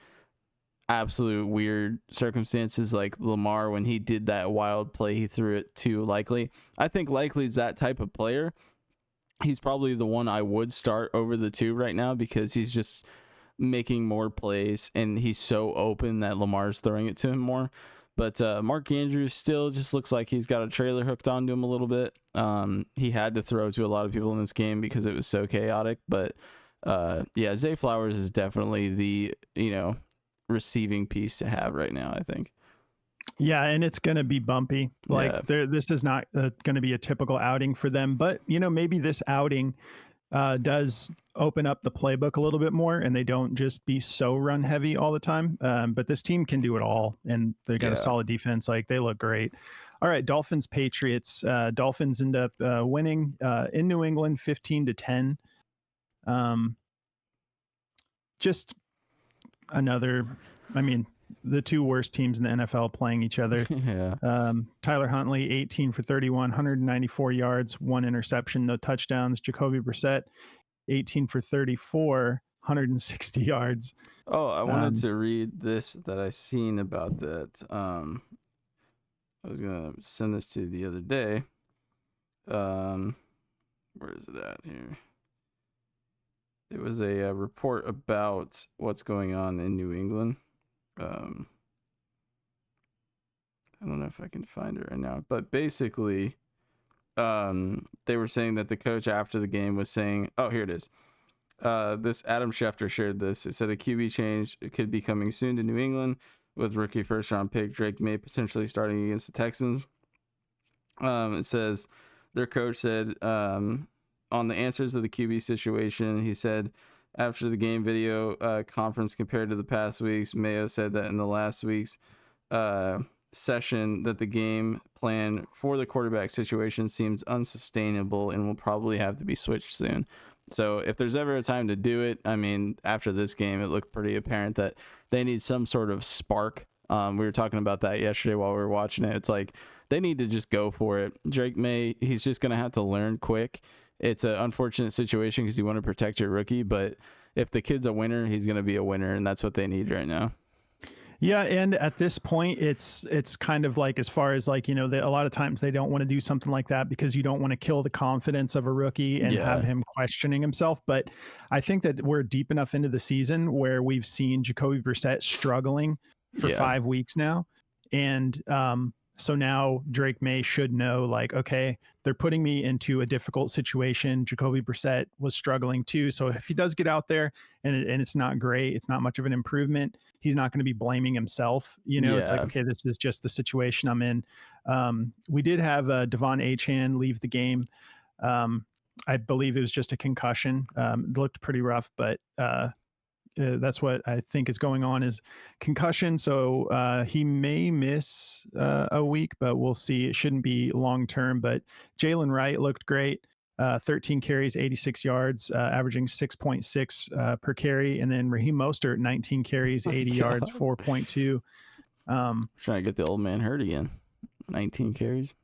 absolute weird circumstances, like Lamar when he did that wild play, he threw it to Likely. I think Likely's that type of player. He's probably the one I would start over the two right now because he's just making more plays and he's so open that Lamar's throwing it to him more. But Mark Andrews still just looks like he's got a trailer hooked onto him a little bit. He had to throw to a lot of people in this game because it was so chaotic. But yeah, Zay Flowers is definitely the, receiving piece to have right now, I think. Yeah, and it's going to be bumpy. Like this is not going to be a typical outing for them, but maybe this outing does open up the playbook a little bit more and they don't just be so run heavy all the time. But this team can do it all and they got a solid defense. Like they look great. All right, Dolphins, Patriots. Dolphins end up winning in New England 15-10. Just another, the two worst teams in the NFL playing each other. Yeah. Tyler Huntley, 18 for 31, 194 yards, 1 interception, no touchdowns. Jacoby Brissett, 18 for 34, 160 yards. Oh, I wanted to read this that I seen about that. I was going to send this to you the other day. Where is it at here? It was a report about what's going on in New England. I don't know if I can find it right now, but basically, they were saying that the coach after the game was saying, oh, here it is. This Adam Schefter shared this. It said a QB change could be coming soon to New England with rookie first round pick Drake May potentially starting against the Texans. It says their coach said, on the answers of the QB situation, he said after the game video conference compared to the past weeks, Mayo said that in the last week's session that the game plan for the quarterback situation seems unsustainable and will probably have to be switched soon. So if there's ever a time to do it, I mean, after this game, it looked pretty apparent that they need some sort of spark. We were talking about that yesterday while we were watching it. It's like they need to just go for it. Drake May, he's just going to have to learn quick. It's an unfortunate situation because you want to protect your rookie, but if the kid's a winner, he's going to be a winner, and that's what they need right now. Yeah, and at this point, it's kind of like, as far as like, a lot of times they don't want to do something like that because you don't want to kill the confidence of a rookie and have him questioning himself. But I think that we're deep enough into the season where we've seen Jacoby Brissett struggling for 5 weeks now, and so now Drake May should know, like, okay, they're putting me into a difficult situation. Jacoby Brissett was struggling too. So if he does get out there and it's not great, it's not much of an improvement, he's not going to be blaming himself. It's like, okay, this is just the situation I'm in. We did have Devon Achane leave the game. I believe it was just a concussion. It looked pretty rough, but that's what I think is going on, is concussion. So he may miss a week, but we'll see. It shouldn't be long term. But Jalen Wright looked great. 13 carries, 86 yards, averaging 6.6 per carry. And then Raheem Mostert, 19 carries, 80 yards, 4.2. Trying to get the old man hurt again. 19 carries.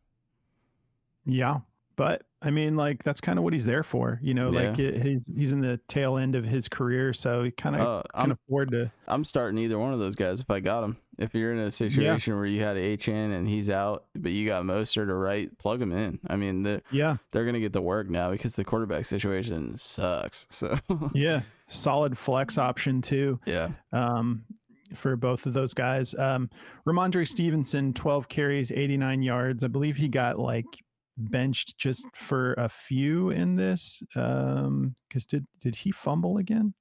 Yeah. But I mean, like, that's kind of what he's there for, like he's in the tail end of his career. So he kind of can afford to. I'm starting either one of those guys if I got him. If you're in a situation where you had Achane and he's out, but you got Mostert or Wright, plug him in. I mean, they're going to get the work now because the quarterback situation sucks. So solid flex option too. For both of those guys. Ramondre Stevenson, 12 carries, 89 yards. I believe he got like benched just for a few in this, because did he fumble again?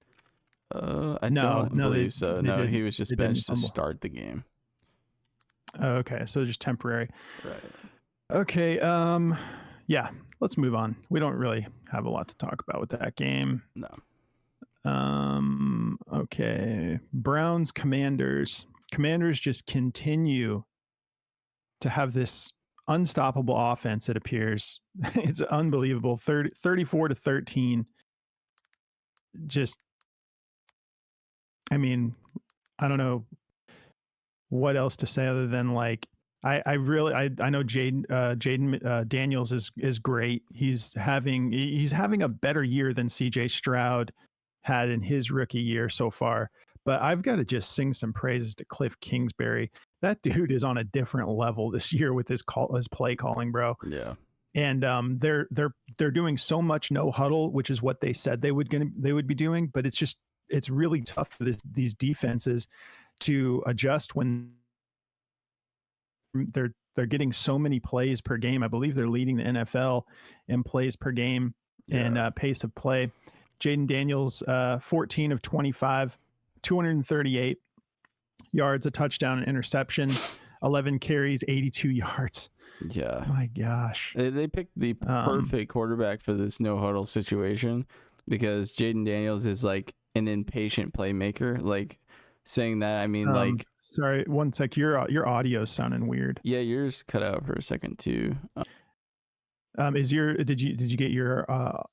I don't believe so. No, he was just benched to start the game. Okay, so just temporary. Right. Okay, let's move on. We don't really have a lot to talk about with that game. No. Okay, Browns Commanders. Commanders just continue to have this unstoppable offense, it appears. It's unbelievable. 34-13. Just, I mean, I don't know what else to say other than, like, I know Jaden Daniels is great. He's having a better year than CJ Stroud had in his rookie year so far. But I've got to just sing some praises to Cliff Kingsbury. That dude is on a different level this year with his play calling, bro. Yeah. And they're doing so much no huddle, which is what they said they would be doing. But it's really tough for these defenses to adjust when they're getting so many plays per game. I believe they're leading the NFL in plays per game and pace of play. Jaden Daniels, 14 of 25, 238 yards, a touchdown, an interception, 11 carries, 82 yards. Yeah. My gosh. They picked the perfect quarterback for this no huddle situation because Jaden Daniels is like an impatient playmaker. Like, saying that, I mean, like, sorry, one sec. Your audio's sounding weird. Yeah, yours cut out for a second too. Did you get your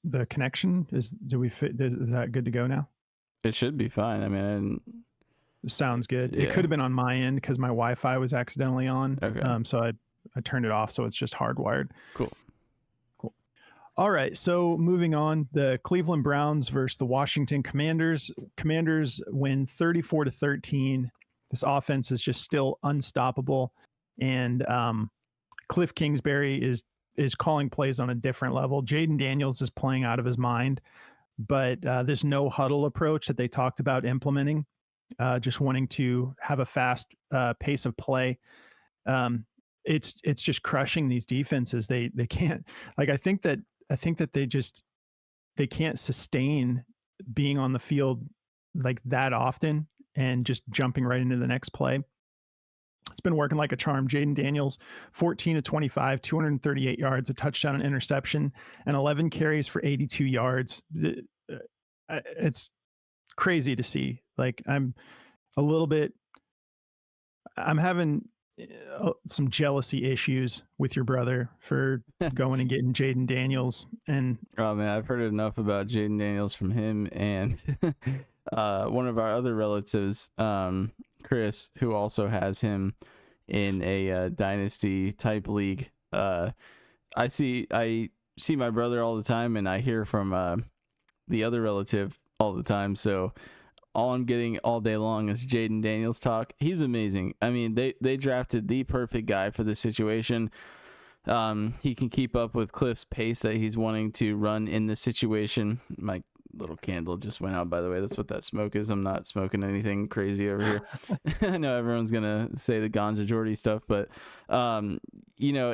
the connection? Is that good to go now? It should be fine. I mean, sounds good. Yeah. It could have been on my end because my Wi-Fi was accidentally on. Okay. So I turned it off, so it's just hardwired. Cool. All right, so moving on, the Cleveland Browns versus the Washington Commanders. Commanders win 34-13. This offense is just still unstoppable, and Cliff Kingsbury is calling plays on a different level. Jaden Daniels is playing out of his mind, but this no huddle approach that they talked about implementing, just wanting to have a fast pace of play, it's just crushing these defenses. They can't, like, I think that they can't sustain being on the field like that often and just jumping right into the next play. It's been working like a charm. Jaden Daniels, 14 of 25, 238 yards, a touchdown, an interception, and 11 carries for 82 yards. It's crazy to see. Like, I'm having some jealousy issues with your brother for going and getting Jaden Daniels. And Oh man, I've heard enough about Jaden Daniels from him and one of our other relatives, Chris, who also has him in a dynasty type league. I see my brother all the time, and I hear from the other relative all the time. So all I'm getting all day long is Jaden Daniels talk. He's amazing. I mean, they drafted the perfect guy for this situation. He can keep up with Cliff's pace that he's wanting to run in this situation. My little candle just went out, by the way. That's what that smoke is. I'm not smoking anything crazy over here. I know everyone's gonna say the Ganja Jordy stuff, but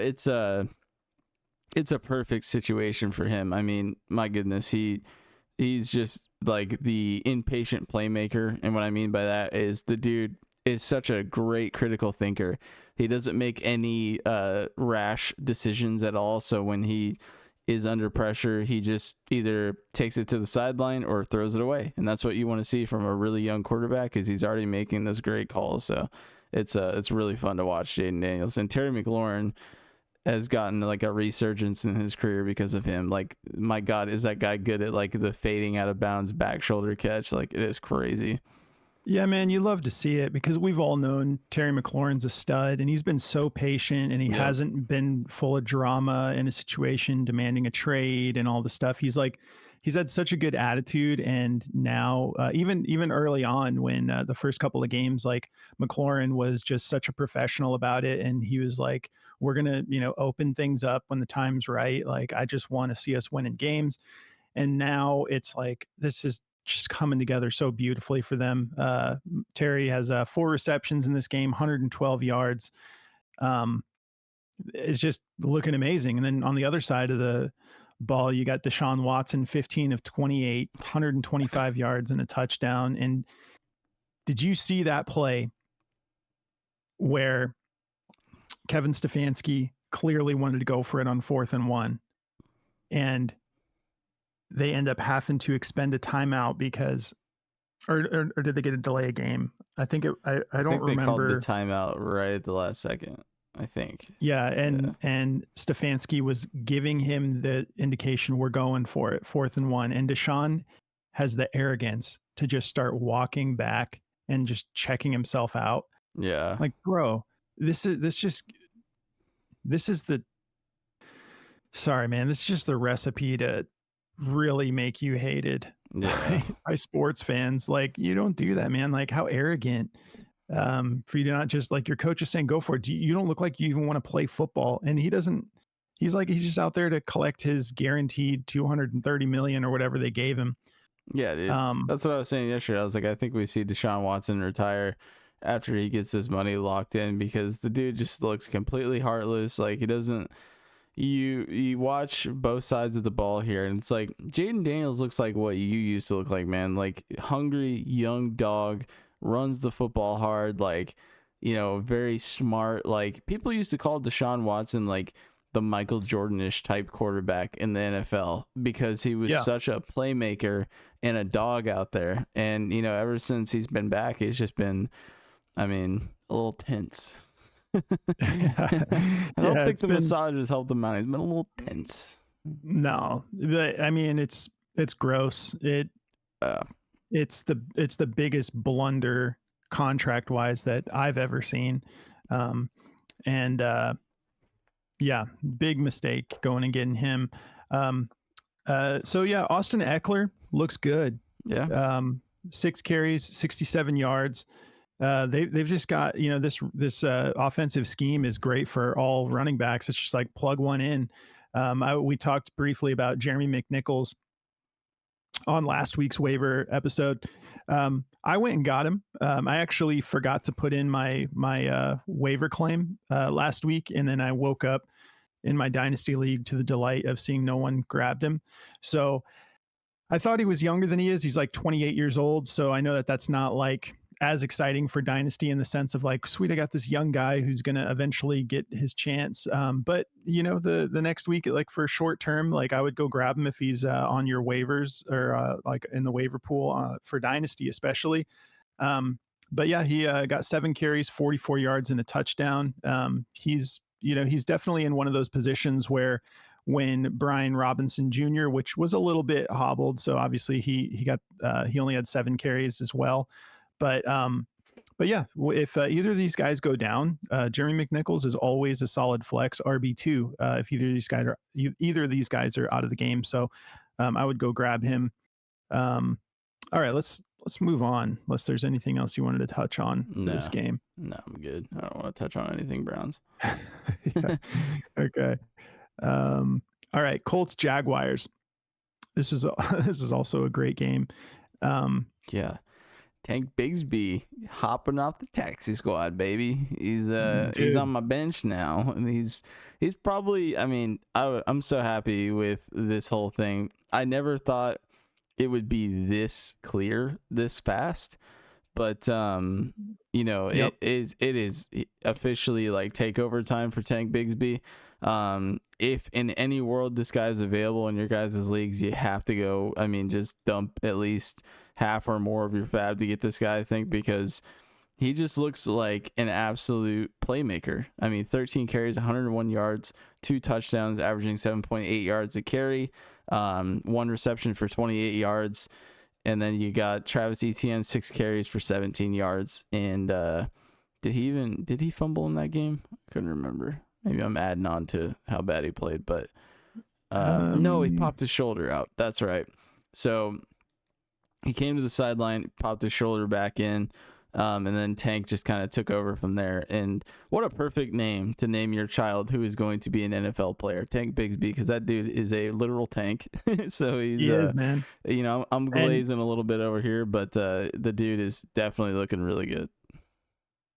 it's a perfect situation for him. I mean, my goodness, he's just like the impatient playmaker, and what I mean by that is the dude is such a great critical thinker. He doesn't make any rash decisions at all. So when he is under pressure, he just either takes it to the sideline or throws it away. And that's what you want to see from a really young quarterback, is he's already making those great calls. So it's really fun to watch Jaden Daniels. And Terry McLaurin has gotten like a resurgence in his career because of him. Like, my God, is that guy good at like the fading out of bounds back shoulder catch? Like, it is crazy. yeah, man, you love to see it because we've all known Terry McLaurin's a stud, and he's been so patient, and he hasn't been full of drama in a situation demanding a trade and all the stuff. He's had such a good attitude, and now even early on when the first couple of games, like, McLaurin was just such a professional about it, and he was like, "We're gonna open things up when the time's right. Like, I just want to see us winning games." And now it's like this is just coming together so beautifully for them. Terry has 4 receptions in this game, 112 yards. It's just looking amazing. And then on the other side of the ball, you got Deshaun Watson, 15 of 28, 125 yards and a touchdown. And did you see that play where Kevin Stefanski clearly wanted to go for it on 4th and 1, and they end up having to expend a timeout because, or did they get a delay a game? I think I don't remember. They called the timeout right at the last second, I think. Yeah, and Stefanski was giving him the indication, we're going for it, 4th and 1, and Deshaun has the arrogance to just start walking back and just checking himself out. Yeah, like, bro, this is the sorry, man, this is just the recipe to really make you hated by sports fans. Like, you don't do that, man. Like, how arrogant for you to not just, like, your coach is saying, go for it. You don't look like you even want to play football. And he doesn't, he's just out there to collect his guaranteed 230 million or whatever they gave him. Yeah, dude. That's what I was saying yesterday. I was like, I think we see Deshaun Watson retire after he gets his money locked in, because the dude just looks completely heartless. Like, he doesn't, you watch both sides of the ball here, and it's like Jaden Daniels looks like what you used to look like, man. Like, hungry young dog, runs the football hard, like, very smart. Like, people used to call Deshaun Watson like the Michael Jordan-ish type quarterback in the NFL, because he was such a playmaker and a dog out there. And ever since he's been back, he's just been, I mean, a little tense. I don't think the massage has helped him out. He's been a little tense. No, but I mean, it's gross. It's the biggest blunder contract wise that I've ever seen. Big mistake going and getting him. So yeah, Austin Eckler looks good. Yeah. 6 carries, 67 yards. They've just got, this offensive scheme is great for all running backs. It's just like plug one in. We talked briefly about Jeremy McNichols on last week's waiver episode. I went and got him. I actually forgot to put in my waiver claim last week, and then I woke up in my dynasty league to the delight of seeing no one grabbed him. So I thought he was younger than he is. He's like 28 years old. So I know that that's not like as exciting for dynasty in the sense of like, sweet, I got this young guy who's going to eventually get his chance. But the next week, like for short term, like I would go grab him if he's on your waivers or like in the waiver pool for dynasty, especially. But yeah, he got 7 carries, 44 yards, and a touchdown. He's definitely in one of those positions where when Brian Robinson Jr., which was a little bit hobbled, so obviously he only had 7 carries as well. But yeah, if either of these guys go down, Jeremy McNichols is always a solid flex RB2 if either of these guys are out of the game. So I would go grab him. All right, let's move on. Unless there's anything else you wanted to touch on for this game. No, I'm good. I don't want to touch on anything Browns. Okay. All right, Colts Jaguars. This is also a great game. Yeah. Tank Bigsby hopping off the taxi squad, baby. He's on my bench now, and he's probably. I mean, I'm so happy with this whole thing. I never thought it would be this clear this fast, but Yep. it is officially like takeover time for Tank Bigsby. If in any world this guy's available in your guys' leagues, you have to go. I mean, just dump at least half or more of your fab to get this guy, I think, because he just looks like an absolute playmaker. I mean, 13 carries, 101 yards, 2 touchdowns, averaging 7.8 yards a carry, 1 reception for 28 yards. And then you got Travis Etienne, 6 carries for 17 yards. And did he fumble in that game? I couldn't remember. Maybe I'm adding on to how bad he played, but no, he popped his shoulder out. That's right. So he came to the sideline, popped his shoulder back in, and then Tank just kind of took over from there. And what a perfect name to name your child who is going to be an NFL player, Tank Bigsby, because that dude is a literal tank. So he is, man. I'm glazing a little bit over here, but the dude is definitely looking really good.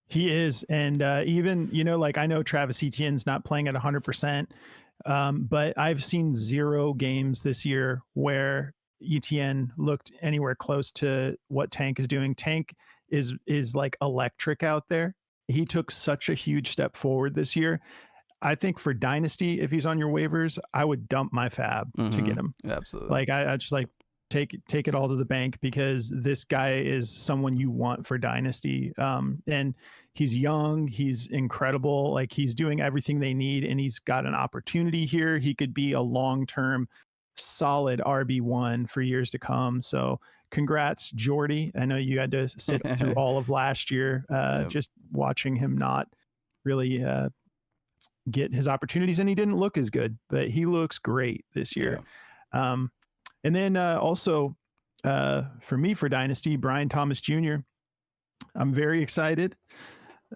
He is. And even, like I know Travis Etienne's not playing at 100%, but I've seen 0 games this year where Etienne looked anywhere close to what Tank is doing. Tank is like electric out there. He took such a huge step forward this year. I think for Dynasty, if he's on your waivers, I would dump my fab to get him. Absolutely. Like I just like take it all to the bank, because this guy is someone you want for Dynasty. And he's young, he's incredible. Like he's doing everything they need, and he's got an opportunity here. He could be a long-term solid RB1 for years to come. So congrats, Jordy. I know you had to sit through all of last year, just watching him not really get his opportunities, and he didn't look as good, but he looks great this year. And then also for me, for Dynasty, Brian Thomas Jr., I'm very excited.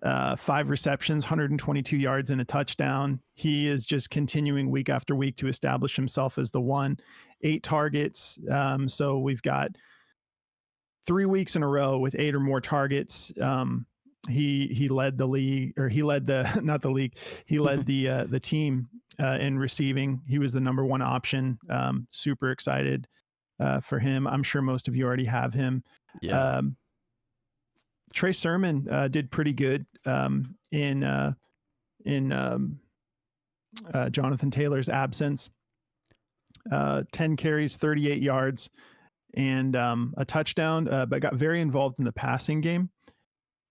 5 receptions, 122 yards, and a touchdown. He is just continuing week after week to establish himself as the one. 8 targets. So we've got 3 weeks in a row with 8 or more targets. He led the league, or he led the not the league. He led the team in receiving. He was the number 1 option. Super excited for him. I'm sure most of you already have him. Yeah. Trey Sermon did pretty good in Jonathan Taylor's absence. 10 carries, 38 yards, and a touchdown, but got very involved in the passing game.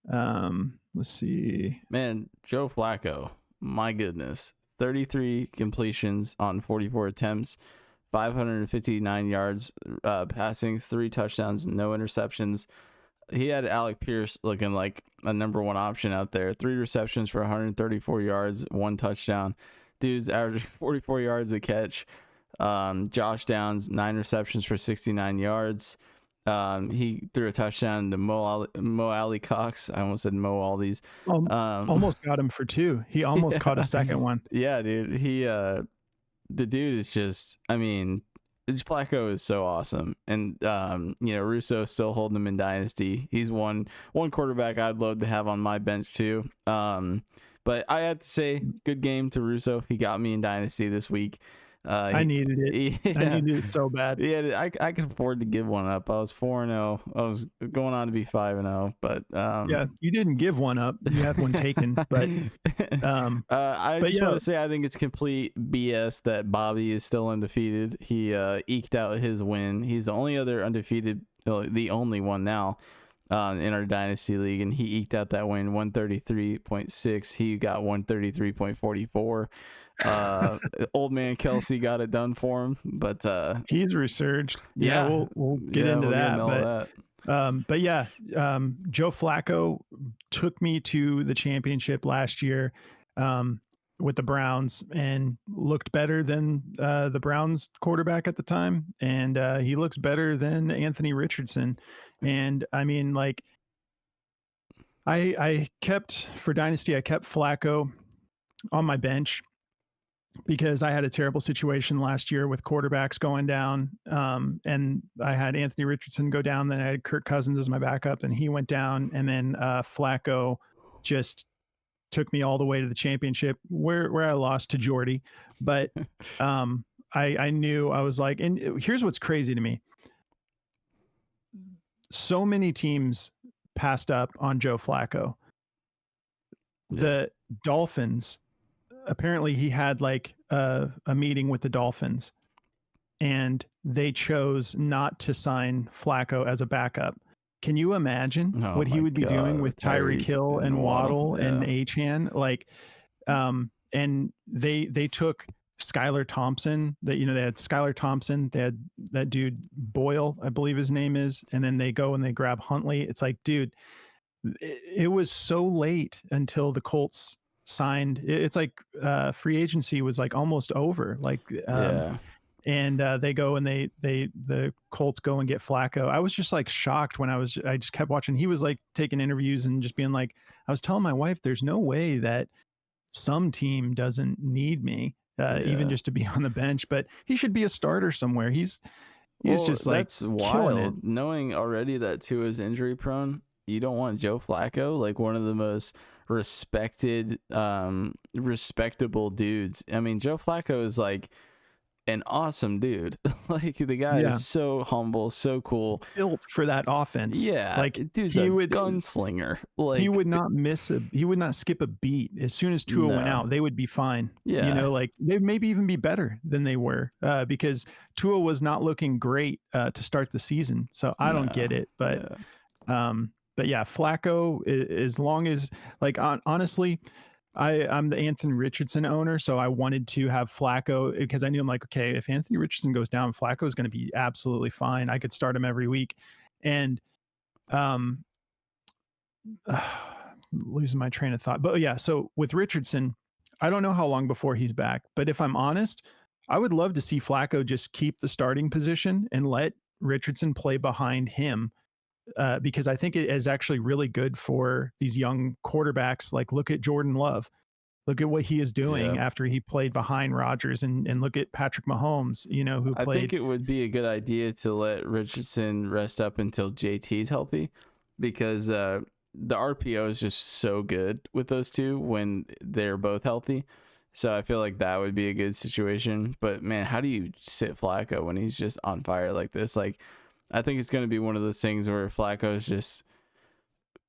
Let's see. Man, Joe Flacco, my goodness. 33 completions on 44 attempts, 559 yards passing, 3 touchdowns, no interceptions. He had Alec Pierce looking like a number 1 option out there. 3 receptions for 134 yards, 1 touchdown. Dude's averaging 44 yards a catch. Josh Downs, 9 receptions for 69 yards. He threw a touchdown to Mo Alley Cox. I almost said Mo Aldi's. Almost got him for 2. He almost caught a second one. Yeah, dude. The dude is just, I mean, Flacco is so awesome. And, Russo still holding him in Dynasty. He's one quarterback I'd love to have on my bench too. But I had to say, good game to Russo. He got me in Dynasty this week. I needed it. Yeah. I needed it so bad. Yeah, I could afford to give one up. I was 4-0. I was going on to be 5-0, but yeah, you didn't give one up. You had one taken, but I just want to say I think it's complete BS that Bobby is still undefeated. He eked out his win. He's the only other undefeated, the only one now. in our Dynasty League, and he eked out that win 133.6. He got 133.44. Old man Kelsey got it done for him, but he's resurged. Yeah, we'll get into that. But yeah, Joe Flacco took me to the championship last year with the Browns and looked better than the Browns quarterback at the time. And he looks better than Anthony Richardson. And I mean, like, I kept, for Dynasty, I kept Flacco on my bench because I had a terrible situation last year with quarterbacks going down. And I had Anthony Richardson go down. Then I had Kirk Cousins as my backup, and he went down. And then Flacco just took me all the way to the championship where I lost to Jordy. But I knew, I was like, and here's what's crazy to me. So many teams passed up on Joe Flacco. The Dolphins, apparently he had like a meeting with the Dolphins, and they chose not to sign Flacco as a backup. Can you imagine what he would be doing with Tyreek Hill and Waddle and Achane? Like, and they took Skylar Thompson. They had Skylar Thompson. They had that dude Boyle, I believe his name is, and then they go and they grab Huntley. It's like, dude, it was so late until the Colts signed. It's like free agency was like almost over. Like, and they go and the Colts go and get Flacco. I was just like shocked when I just kept watching. He was like taking interviews and just being like, I was telling my wife, there's no way that some team doesn't need me, even just to be on the bench, but he should be a starter somewhere. He's just like, that's wild. Knowing already that Tua is injury prone, you don't want Joe Flacco, like one of the most respectable dudes. I mean, Joe Flacco is like an awesome dude. Like, the guy is so humble, so cool, built for that offense. Yeah, like dude's a gunslinger. Like, he would not skip a beat. As soon as Tua went out, they would be fine. Yeah, like they'd maybe even be better than they were because Tua was not looking great to start the season. So I don't get it, but yeah, Flacco, as long as, like, honestly, I'm the Anthony Richardson owner, so I wanted to have Flacco because I knew, I'm like, okay, if Anthony Richardson goes down, Flacco is going to be absolutely fine. I could start him every week. And losing my train of thought. But yeah, so with Richardson, I don't know how long before he's back, but if I'm honest, I would love to see Flacco just keep the starting position and let Richardson play behind him. Because I think it is actually really good for these young quarterbacks. Like, look at Jordan Love. Look at what he is doing after he played behind Rodgers, and look at Patrick Mahomes, who played. I think it would be a good idea to let Richardson rest up until JT's healthy, because the RPO is just so good with those two when they're both healthy. So I feel like that would be a good situation. But man, how do you sit Flacco when he's just on fire like this? Like, I think it's going to be one of those things where Flacco is just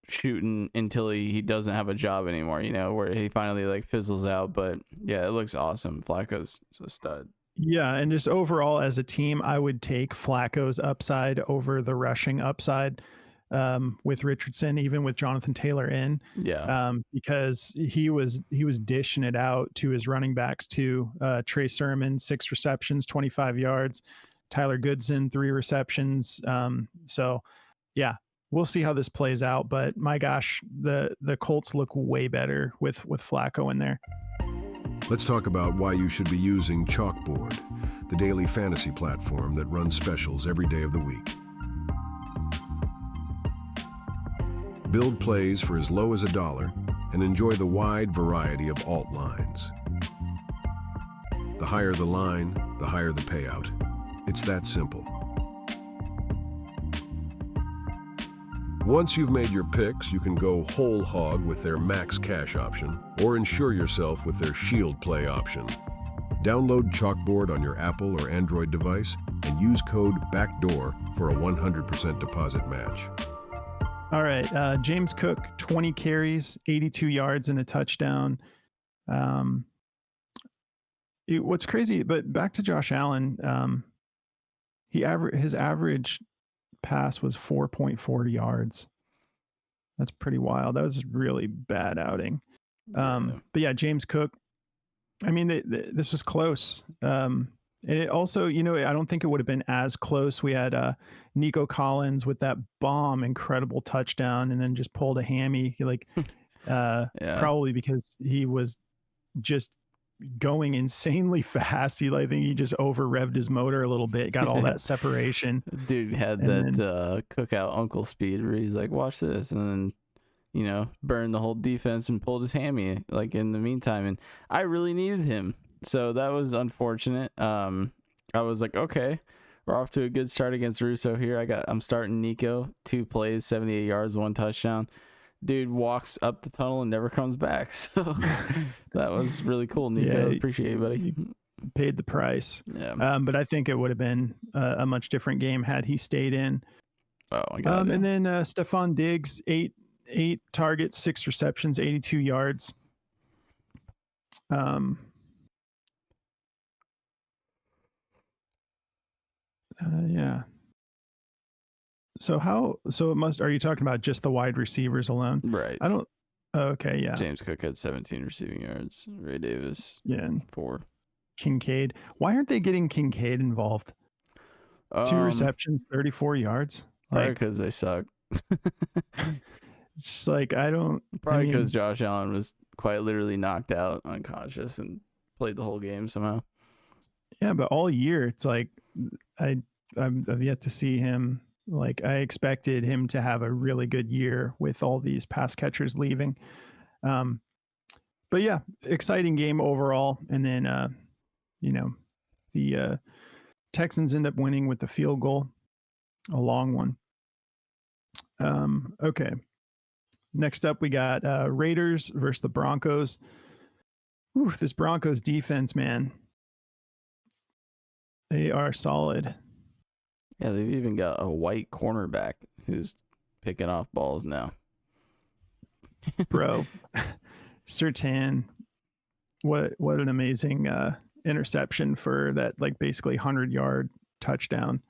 shooting until he doesn't have a job anymore, where he finally like fizzles out. But yeah, it looks awesome. Flacco's a stud. Yeah, and just overall as a team, I would take Flacco's upside over the rushing upside with Richardson, even with Jonathan Taylor in. Yeah. Because he was dishing it out to his running backs too. Trey Sermon, 6 receptions, 25 yards. Tyler Goodson, 3 receptions. So yeah, we'll see how this plays out, but my gosh, the Colts look way better with Flacco in there. Let's talk about why you should be using Chalkboard, the daily fantasy platform that runs specials every day of the week. Build plays for as low as $1 and enjoy the wide variety of alt lines. The higher the line, the higher the payout. It's that simple. Once you've made your picks, you can go whole hog with their max cash option or insure yourself with their shield play option. Download Chalkboard on your Apple or Android device and use code BACKDOOR for a 100% deposit match. All right, James Cook, 20 carries, 82 yards and a touchdown. What's crazy, but back to Josh Allen, his average pass was 4.4 yards. That's pretty wild. That was a really bad outing. Yeah. But yeah, James Cook, I mean, this was close. And it also, I don't think it would have been as close. We had Nico Collins with that incredible touchdown, and then just pulled a hammy, Yeah. probably because he was just going insanely fast. I think he just over revved his motor a little bit, got all that separation. Dude had that cookout uncle speed where he's like, watch this, and then burned the whole defense and pulled his hammy like in the meantime. And I really needed him, so that was unfortunate. I was like, okay, we're off to a good start against Russo here. I'm starting Nico, 2 plays, 78 yards, 1 touchdown. Dude walks up the tunnel and never comes back. So that was really cool, Nico. Yeah, appreciate it, buddy. Paid the price. Yeah. But I think it would have been a much different game had he stayed in. Oh my God. And then Stephon Diggs, 8 targets, 6 receptions, 82 yards. Yeah. So are you talking about just the wide receivers alone? Right. Okay, yeah. James Cook had 17 receiving yards. Ray Davis, 4. Kincaid. Why aren't they getting Kincaid involved? 2 receptions, 34 yards. Probably because they suck. It's just like, Probably because Josh Allen was quite literally knocked out, unconscious, and played the whole game somehow. Yeah, but all year it's like I've yet to see him. Like, I expected him to have a really good year with all these pass catchers leaving. But yeah, exciting game overall. And then the Texans end up winning with the field goal, a long one. Okay. Next up, we got Raiders versus the Broncos. Ooh, this Broncos defense, man. They are solid. Yeah, they've even got a white cornerback who's picking off balls now. Bro, Surtain, what an amazing interception for that, like, basically 100-yard touchdown.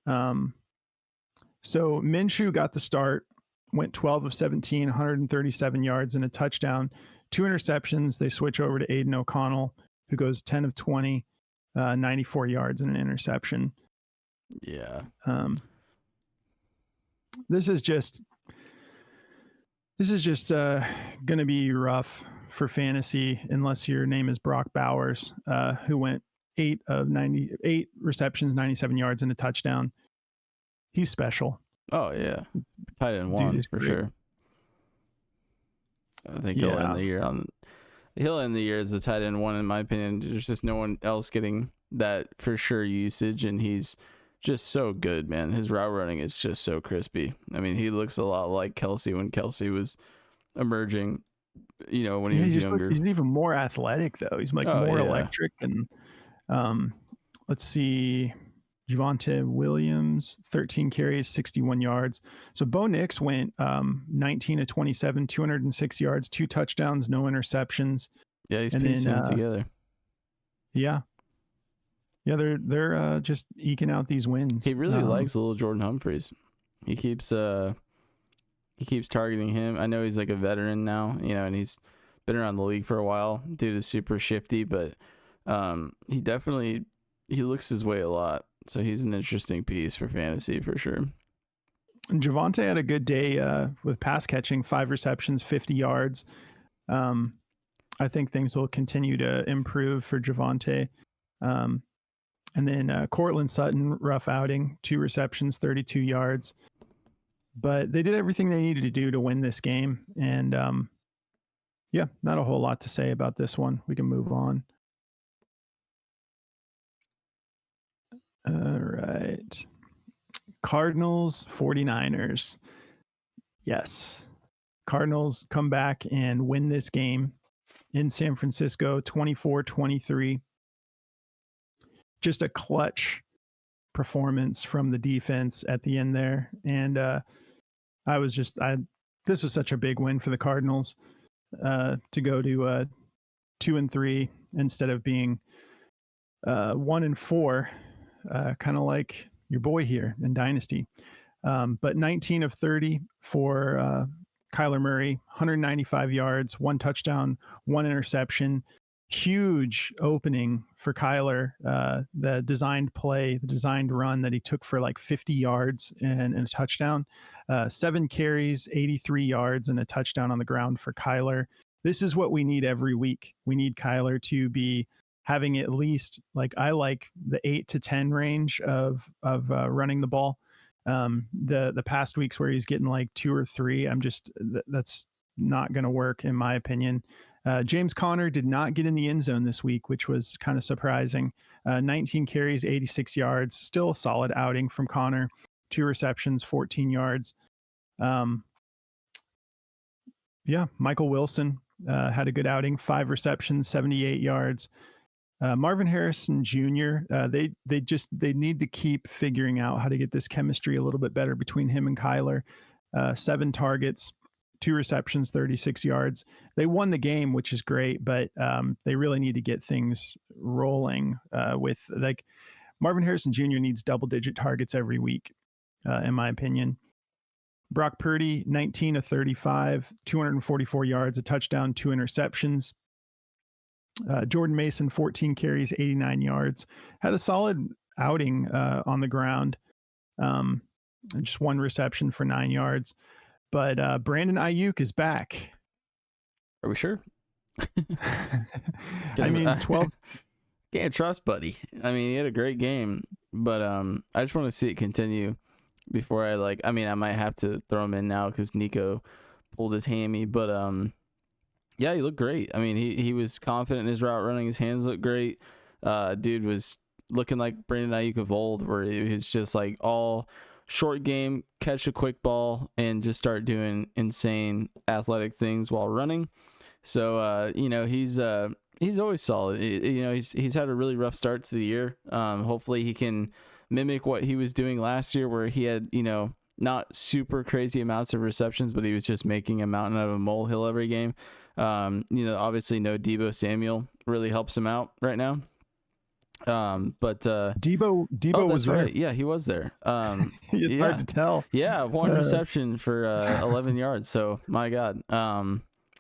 So Minshew got the start, went 12 of 17, 137 yards and a touchdown, 2 interceptions. They switch over to Aiden O'Connell, who goes 10 of 20, 94 yards and an interception. Yeah. This is just going to be rough for fantasy unless your name is Brock Bowers, who went 8 receptions, 97 yards and a touchdown. He's special. Oh yeah, tight end 1 for great. Sure. I think he'll end the year as the tight end 1 in my opinion. There's just no one else getting that for sure usage, and he's just so good, man. His route running is just so crispy. I mean, he looks a lot like Kelsey when Kelsey was emerging, when he was younger. He's even more athletic though. He's like more electric. And let's see, Devante Williams, 13 carries, 61 yards. So Bo Nix went 19 of 27, 206 yards, 2 touchdowns, no interceptions. Yeah, he's piecing it together. Yeah. Yeah, they're just eking out these wins. He really likes little Jordan Humphreys. He keeps targeting him. I know he's like a veteran now, and he's been around the league for a while. Dude is super shifty, but he looks his way a lot. So he's an interesting piece for fantasy for sure. And Javonte had a good day with pass catching, 5 receptions, 50 yards. I think things will continue to improve for Javonte. And then Cortland Sutton, rough outing, 2 receptions, 32 yards. But they did everything they needed to do to win this game. And not a whole lot to say about this one. We can move on. All right. Cardinals, 49ers. Yes. Cardinals come back and win this game in San Francisco, 24-23. Just a clutch performance from the defense at the end there. And this was such a big win for the Cardinals to go to 2-3 instead of being 1-4, kind of like your boy here in Dynasty. But 19 of 30 for Kyler Murray, 195 yards, 1 touchdown, 1 interception. Huge opening for Kyler. The designed play, the designed run that he took for like 50 yards and a touchdown. 7 carries, 83 yards, and a touchdown on the ground for Kyler. This is what we need every week. We need Kyler to be having at least, like, I like the 8 to 10 range of running the ball. The past weeks where he's getting like 2 or 3, that's not going to work in my opinion. James Conner did not get in the end zone this week, which was kind of surprising. 19 carries, 86 yards, still a solid outing from Conner. 2 receptions, 14 yards. Michael Wilson had a good outing, 5 receptions, 78 yards. Marvin Harrison Jr., they need to keep figuring out how to get this chemistry a little bit better between him and Kyler. 7 targets, 2 receptions, 36 yards. They won the game, which is great, but they really need to get things rolling with, like, Marvin Harrison Jr. needs double-digit targets every week, in my opinion. Brock Purdy, 19 of 35, 244 yards, a touchdown, 2 interceptions. Jordan Mason, 14 carries, 89 yards. Had a solid outing on the ground. Just 1 reception for 9 yards. But Brandon Ayuk is back. Are we sure? I mean, 12. Can't trust Buddy. I mean, he had a great game, but I just want to see it continue before I might have to throw him in now because Nico pulled his hammy. But yeah, he looked great. I mean, he was confident in his route running. His hands looked great. Dude was looking like Brandon Ayuk of old, where it was just like all short game, catch a quick ball, and just start doing insane athletic things while running. So he's always solid. He's had a really rough start to the year. Hopefully he can mimic what he was doing last year, where he had not super crazy amounts of receptions, but he was just making a mountain out of a molehill every game. Obviously no Deebo Samuel really helps him out right now. But Deebo was there. Right. Yeah, he was there. It's hard to tell. Yeah, 1 reception for 11 yards. So my God.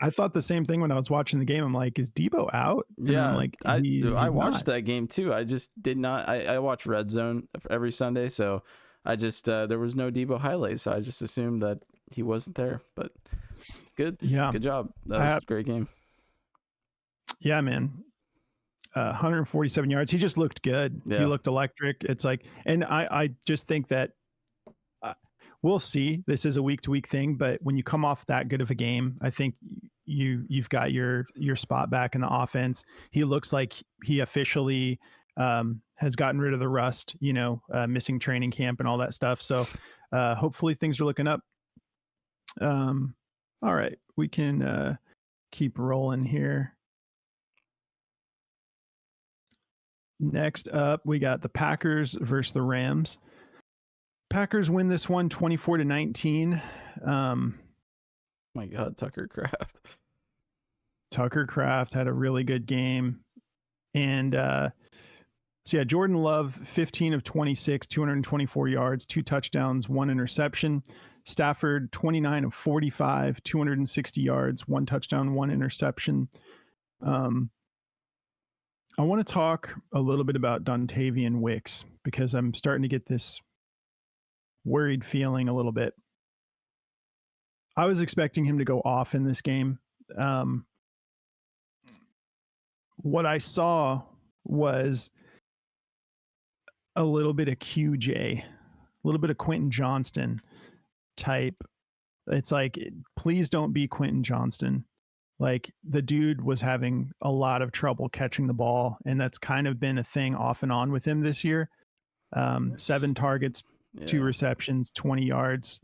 I thought the same thing when I was watching the game. I'm like, is Deebo out? And yeah, I'm like, I watched that game too. I just did not. I watch Red Zone every Sunday, so I just there was no Deebo highlights, so I just assumed that he wasn't there. But good, good job. That was a great game. Yeah, man. 147 yards. He just looked good. Yeah. He looked electric. It's like, and I just think that we'll see. This is a week-to-week thing, but when you come off that good of a game, I think you've got your spot back in the offense. He looks like he officially has gotten rid of the rust, missing training camp and all that stuff. So hopefully things are looking up. All right, we can keep rolling here. Next up, we got the Packers versus the Rams. Packers win this one 24-19. My God, Tucker Kraft. Tucker Kraft had a really good game. And Jordan Love, 15 of 26, 224 yards, 2 touchdowns, 1 interception. Stafford, 29 of 45, 260 yards, 1 touchdown, 1 interception. I want to talk a little bit about Dontavian Wicks because I'm starting to get this worried feeling a little bit. I was expecting him to go off in this game. What I saw was a little bit of QJ, a little bit of Quentin Johnston type. It's like, please don't be Quentin Johnston. Like, the dude was having a lot of trouble catching the ball, and that's kind of been a thing off and on with him this year. 7 targets, 2 receptions, 20 yards.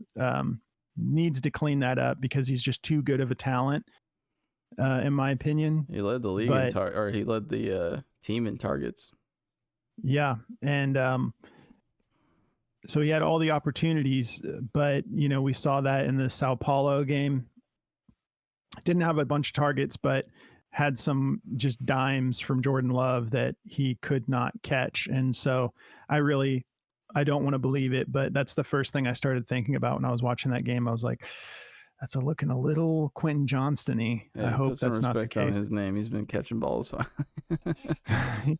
Needs to clean that up because he's just too good of a talent, in my opinion. He led the league he led the team in targets. Yeah, and so he had all the opportunities, but we saw that in the Sao Paulo game. Didn't have a bunch of targets, but had some just dimes from Jordan Love that he could not catch. And so I really I don't want to believe it, but that's the first thing I started thinking about when I was watching that game. I was like, that's looking a little Quentin Johnston-y. Yeah, I hope put some that's not the respect on case. his name. He's been catching balls fine.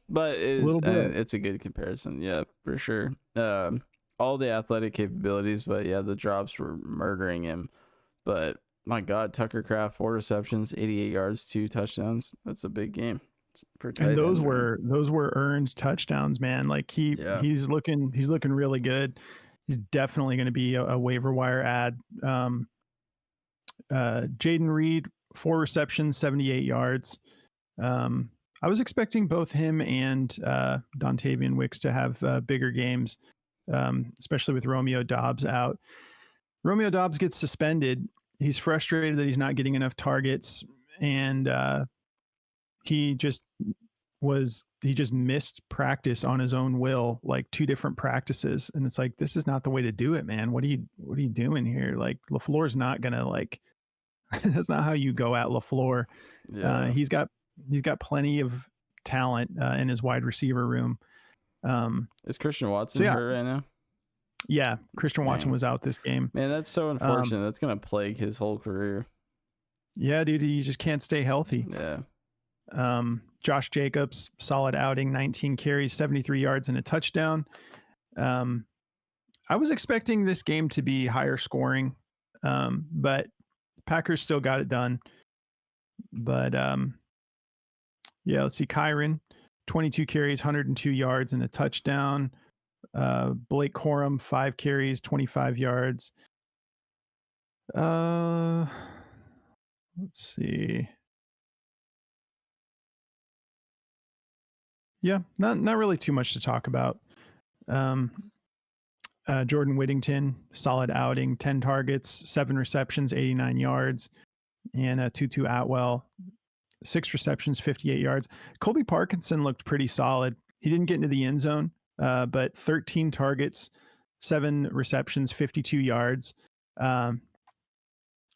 But it's a good comparison. Yeah, for sure. All the athletic capabilities, but yeah, the drops were murdering him. But my God, Tucker Kraft, 4 receptions, 88 yards, 2 touchdowns. That's a big game for tight And those end, right? were earned touchdowns, man. Like he's looking really good. He's definitely going to be a waiver wire ad. Jaden Reed, 4 receptions, 78 yards. I was expecting both him and Dontavian Wicks to have bigger games, especially with Romeo Doubs out. Romeo Doubs gets suspended. He's frustrated that he's not getting enough targets, and he just missed practice on his own will, like 2 different practices. And it's like, this is not the way to do it, man. What are you doing here? Like, LaFleur's not gonna like that's not how you go at LaFleur. Yeah. He's got plenty of talent in his wide receiver room. Is Christian Watson hurt right now? Yeah, Christian Watson was out this game. Man, that's so unfortunate. That's gonna plague his whole career. Yeah, dude, he just can't stay healthy. Yeah. Josh Jacobs, solid outing, 19 carries, 73 yards, and a touchdown. I was expecting this game to be higher scoring, but Packers still got it done. But yeah, let's see. Kyron, 22 carries, 102 yards, and a touchdown. Blake Corum, 5 carries, 25 yards. Let's see. Yeah, not really too much to talk about. Jordan Whittington, solid outing, 10 targets, 7 receptions, 89 yards, and Tutu Atwell, 6 receptions, 58 yards. Colby Parkinson looked pretty solid. He didn't get into the end zone, but 13 targets, 7 receptions, 52 yards.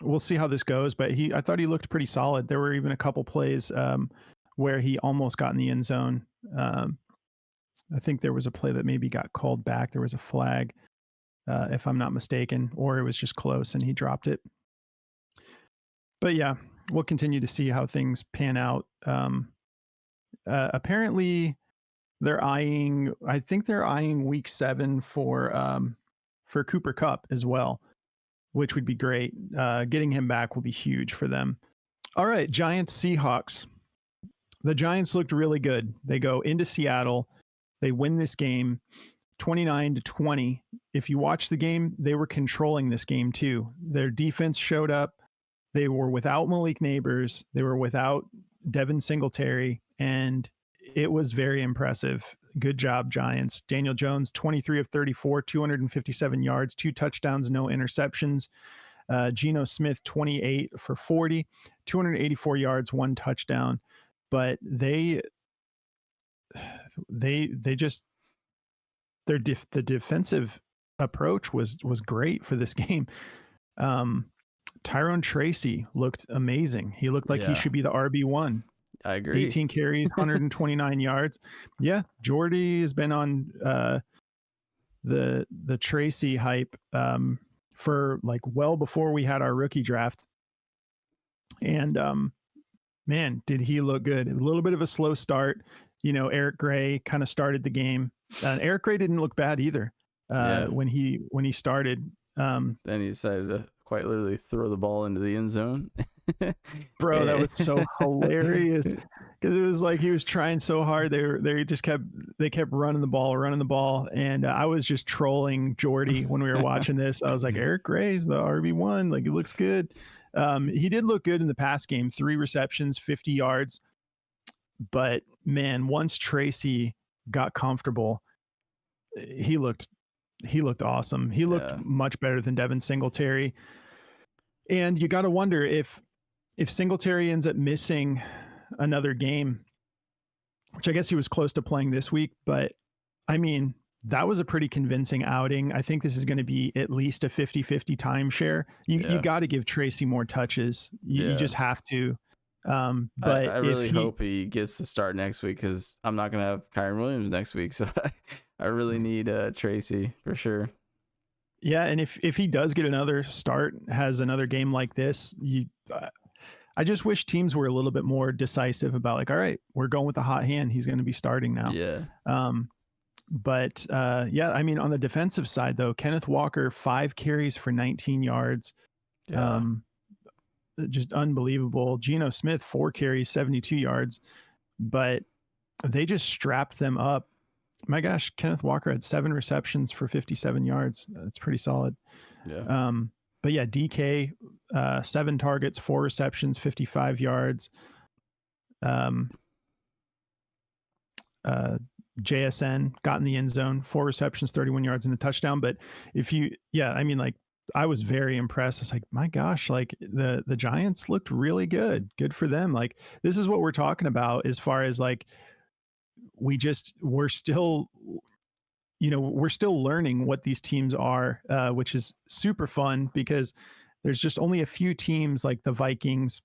We'll see how this goes, but I thought he looked pretty solid. There were even a couple plays where he almost got in the end zone. I think there was a play that maybe got called back. There was a flag, if I'm not mistaken, or it was just close and he dropped it. But yeah, we'll continue to see how things pan out. Apparently they're eyeing week 7 for Cooper Kupp as well, which would be great. Getting him back will be huge for them. All right, Giants Seahawks. The Giants looked really good. They go into Seattle. They win this game 29-20. If you watch the game, they were controlling this game too. Their defense showed up. They were without Malik Neighbors. They were without Devin Singletary, and it was very impressive. Good job, Giants. Daniel Jones, 23 of 34, 257 yards, 2 touchdowns, no interceptions. Geno Smith, 28 for 40, 284 yards, 1 touchdown. But the defensive approach was great for this game. Tyrone Tracy looked amazing. He looked like he should be the RB1. I agree. 18 carries, 129 yards. Yeah, Jordy has been on the Tracy hype for like well before we had our rookie draft. And man, did he look good. A little bit of a slow start. You know, Eric Gray kind of started the game. Eric Gray didn't look bad either when he started. Then he decided to quite literally throw the ball into the end zone. Bro, that was so hilarious because it was like he was trying so hard. They kept running the ball, and I was just trolling Jordy when we were watching this. I was like, Eric Gray's the RB1, like it looks good. He did look good in the pass game, 3 receptions, 50 yards. But man, once Tracy got comfortable, he looked awesome. He looked much better than Devin Singletary. And you got to wonder if Singletary ends up missing another game, which I guess he was close to playing this week, but I mean, that was a pretty convincing outing. I think this is going to be at least a 50-50 timeshare. You got to give Tracy more touches. You just have to. But I really hope he gets to start next week because I'm not going to have Kyron Williams next week. So I really need Tracy for sure. Yeah, and if he does get another start, has another game like this, I just wish teams were a little bit more decisive about like, all right, we're going with the hot hand. He's going to be starting now. Yeah. But yeah, I mean, on the defensive side though, Kenneth Walker 5 carries for 19 yards. Yeah. Just unbelievable. Geno Smith 4 carries, 72 yards. But they just strapped them up. My gosh, Kenneth Walker had 7 receptions for 57 yards. That's pretty solid. Yeah. But yeah, DK, 7 targets, 4 receptions, 55 yards. JSN got in the end zone, 4 receptions, 31 yards and a touchdown. But I mean, like, I was very impressed. It's like, my gosh, like the Giants looked really good. Good for them. Like, this is what we're talking about as far as like, we're still learning what these teams are, which is super fun because there's just only a few teams like the Vikings,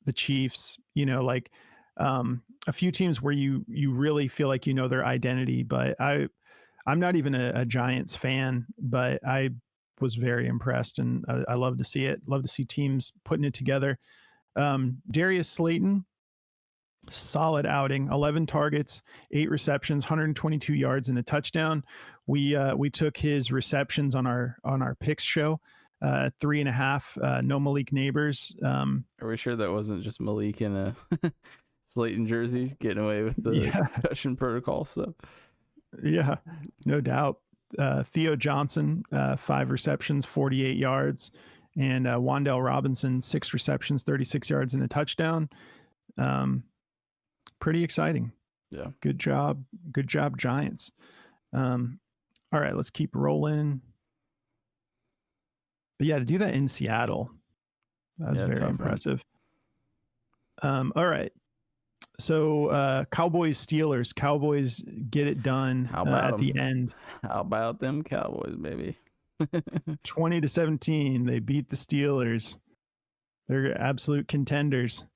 the Chiefs, like a few teams where you really feel like their identity. But I'm not even a Giants fan, but I was very impressed, and I love to see it. Love to see teams putting it together. Darius Slayton, solid outing, 11 targets, 8 receptions, 122 yards and a touchdown. We took his receptions on our picks show, 3.5. No Malik Neighbors. Are we sure that wasn't just Malik in a Slayton jersey getting away with the concussion protocol stuff? Yeah, no doubt. Theo Johnson, 5 receptions, 48 yards, and Wan'Dale Robinson, 6 receptions, 36 yards and a touchdown. Pretty exciting. Yeah. Good job, Giants. All right, let's keep rolling. But yeah, to do that in Seattle, that was very impressive. All right. So Cowboys Steelers. Cowboys get it done at the end. How about them Cowboys, baby? 20-17. They beat the Steelers. They're absolute contenders.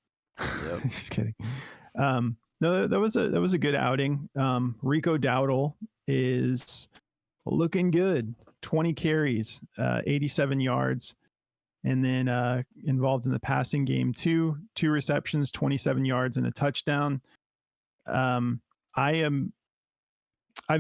Yep. Just kidding. No, that was a good outing. Rico Dowdle is looking good. 20 carries, 87 yards, and then involved in the passing game too. 2 receptions, 27 yards, and a touchdown. I've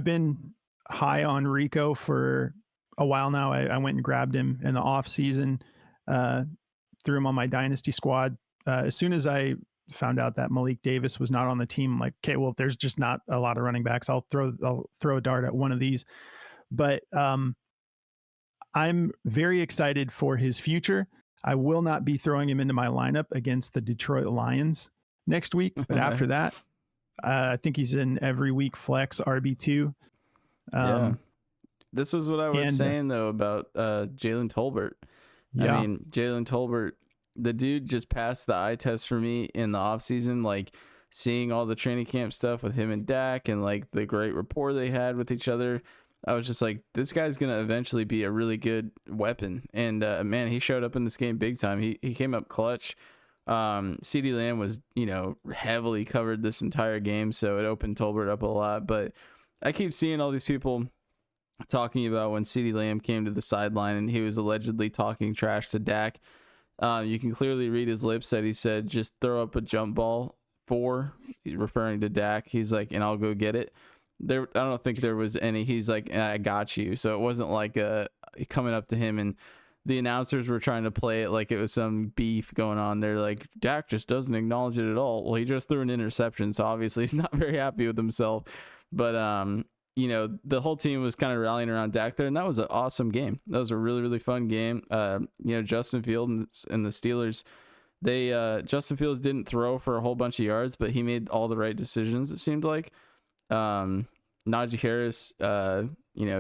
been high on Rico for a while now. I went and grabbed him in the off season, threw him on my Dynasty squad. As soon as I found out that Malik Davis was not on the team, I'm like, okay, well, there's just not a lot of running backs. I'll throw a dart at one of these. But I'm very excited for his future. I will not be throwing him into my lineup against the Detroit Lions next week. But after that, I think he's in every week flex RB2. Yeah. This was what I was saying, though, about Jalen Tolbert. Yeah. I mean, Jalen Tolbert, the dude just passed the eye test for me in the offseason, like seeing all the training camp stuff with him and Dak and like the great rapport they had with each other. I was just like, this guy's going to eventually be a really good weapon. And man, he showed up in this game big time. He came up clutch. CeeDee Lamb was, heavily covered this entire game, so it opened Tolbert up a lot. But I keep seeing all these people talking about when CeeDee Lamb came to the sideline and he was allegedly talking trash to Dak. You can clearly read his lips that he said, just throw up a jump ball referring to Dak. He's like, and I'll go get it. I don't think there was any. He's like, I got you. So it wasn't like coming up to him and the announcers were trying to play it like it was some beef going on. They're like, Dak just doesn't acknowledge it at all. Well, he just threw an interception, so obviously he's not very happy with himself. But the whole team was kind of rallying around Dak there, and that was an awesome game. That was a really, really fun game. Justin Fields and the Steelers, Justin Fields didn't throw for a whole bunch of yards, but he made all the right decisions, it seemed like. Najee Harris,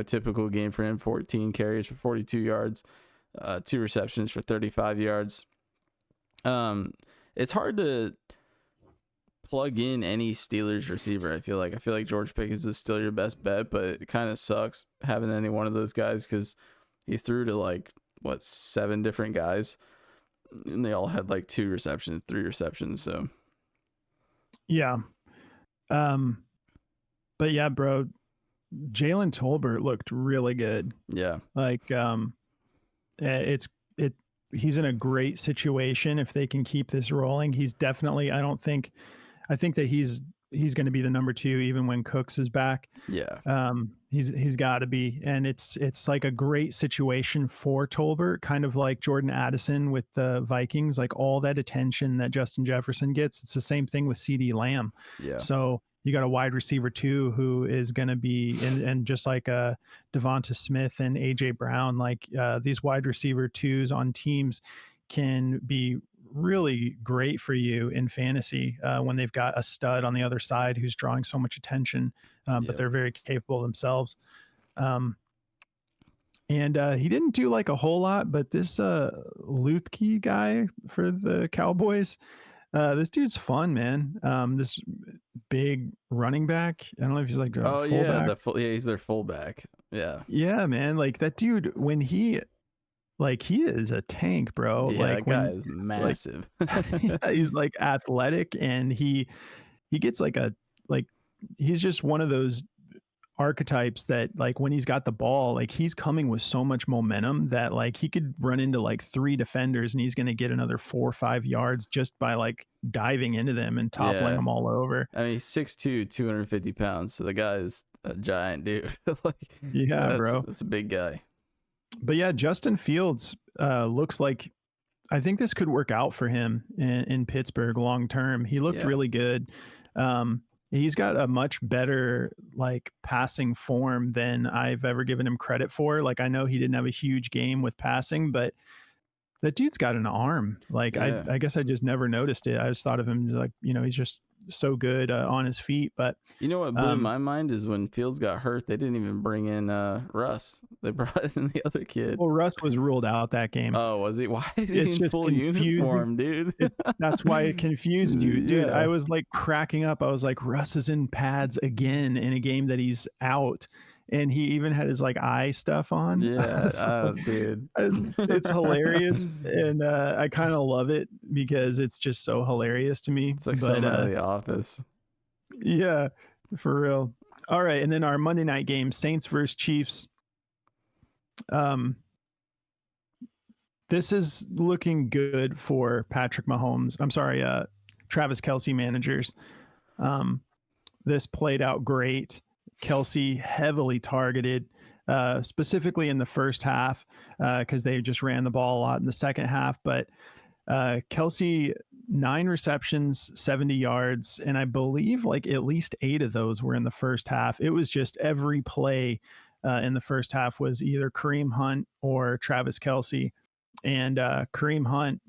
typical game for him, 14 carries for 42 yards, 2 receptions for 35 yards. It's hard to plug in any Steelers receiver. I feel like George Pickens is still your best bet, but it kind of sucks having any one of those guys because he threw to 7 different guys and they all had 2 receptions, 3 receptions. So yeah. But yeah, bro, Jalen Tolbert looked really good. Yeah. Like, it's it. He's in a great situation if they can keep this rolling. He's definitely. I think that he's going to be the number 2 even when Cooks is back. Yeah. He's got to be, and it's like a great situation for Tolbert, kind of like Jordan Addison with the Vikings, like all that attention that Justin Jefferson gets. It's the same thing with CD Lamb. Yeah. So you got a wide receiver too who is going to be, and just like Devonta Smith and AJ Brown, like these wide receiver 2s on teams can be really great for you in fantasy when they've got a stud on the other side who's drawing so much attention, but they're very capable themselves. And he didn't do like a whole lot, but this Lupke guy for the Cowboys, this dude's fun, man. This big running back. I don't know if he's like a fullback. He's their fullback. Yeah, man. Like that dude, when he is a tank, bro. Yeah, like that guy is massive. Yeah, he's like athletic, and he gets he's just one of those archetypes that like when he's got the ball, like he's coming with so much momentum that like he could run into like 3 defenders and he's going to get another 4 or 5 yards just by like diving into them and toppling them all over. I mean, he's 6'2", 250 pounds. So the guy is a giant dude. Bro. That's a big guy. But yeah, Justin Fields looks like, I think this could work out for him in Pittsburgh long term. He looked really good. He's got a much better like passing form than I've ever given him credit for. Like I know he didn't have a huge game with passing, but that dude's got an arm. Like I guess I just never noticed it. I just thought of him as like, he's just so good on his feet. But you know what blew my mind is when Fields got hurt, they didn't even bring in Russ. They brought in the other kid. Well, Russ was ruled out that game. Oh, was he? Why is he in full uniform, dude? That's why it confused you, dude. I was like cracking up. I was like, Russ is in pads again in a game that he's out. And he even had his like eye stuff on. Yeah, dude. It's hilarious. And I kind of love it because it's just so hilarious to me. It's like something out of The Office. Yeah, for real. All right. And then our Monday night game, Saints versus Chiefs. This is looking good for Patrick Mahomes. I'm sorry, Travis Kelce managers. This played out great. Kelce heavily targeted, specifically in the first half, because they just ran the ball a lot in the second half. But Kelce, 9 receptions, 70 yards, and I believe like at least 8 of those were in the first half. It was just every play in the first half was either Kareem Hunt or Travis Kelce. And Kareem Hunt,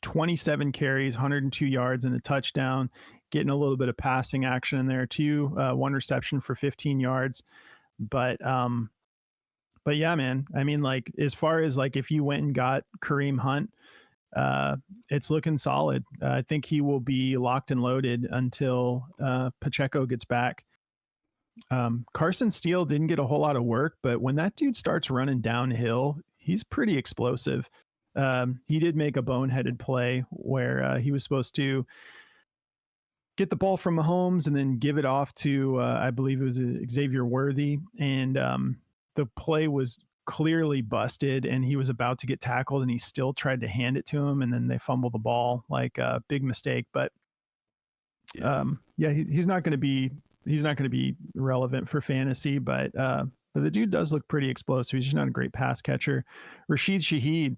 27 carries, 102 yards, and a touchdown, getting a little bit of passing action in there too. 1 reception for 15 yards. But yeah, man, I mean, like, as far as like, if you went and got Kareem Hunt, it's looking solid. I think he will be locked and loaded until Pacheco gets back. Carson Steele didn't get a whole lot of work, but when that dude starts running downhill, he's pretty explosive. He did make a boneheaded play where he was supposed to get the ball from Mahomes and then give it off to, I believe it was Xavier Worthy. And the play was clearly busted and he was about to get tackled and he still tried to hand it to him. And then they fumbled the ball, like a big mistake. But he's not going to be relevant for fantasy, but the dude does look pretty explosive. He's just not a great pass catcher. Rashid Shaheed,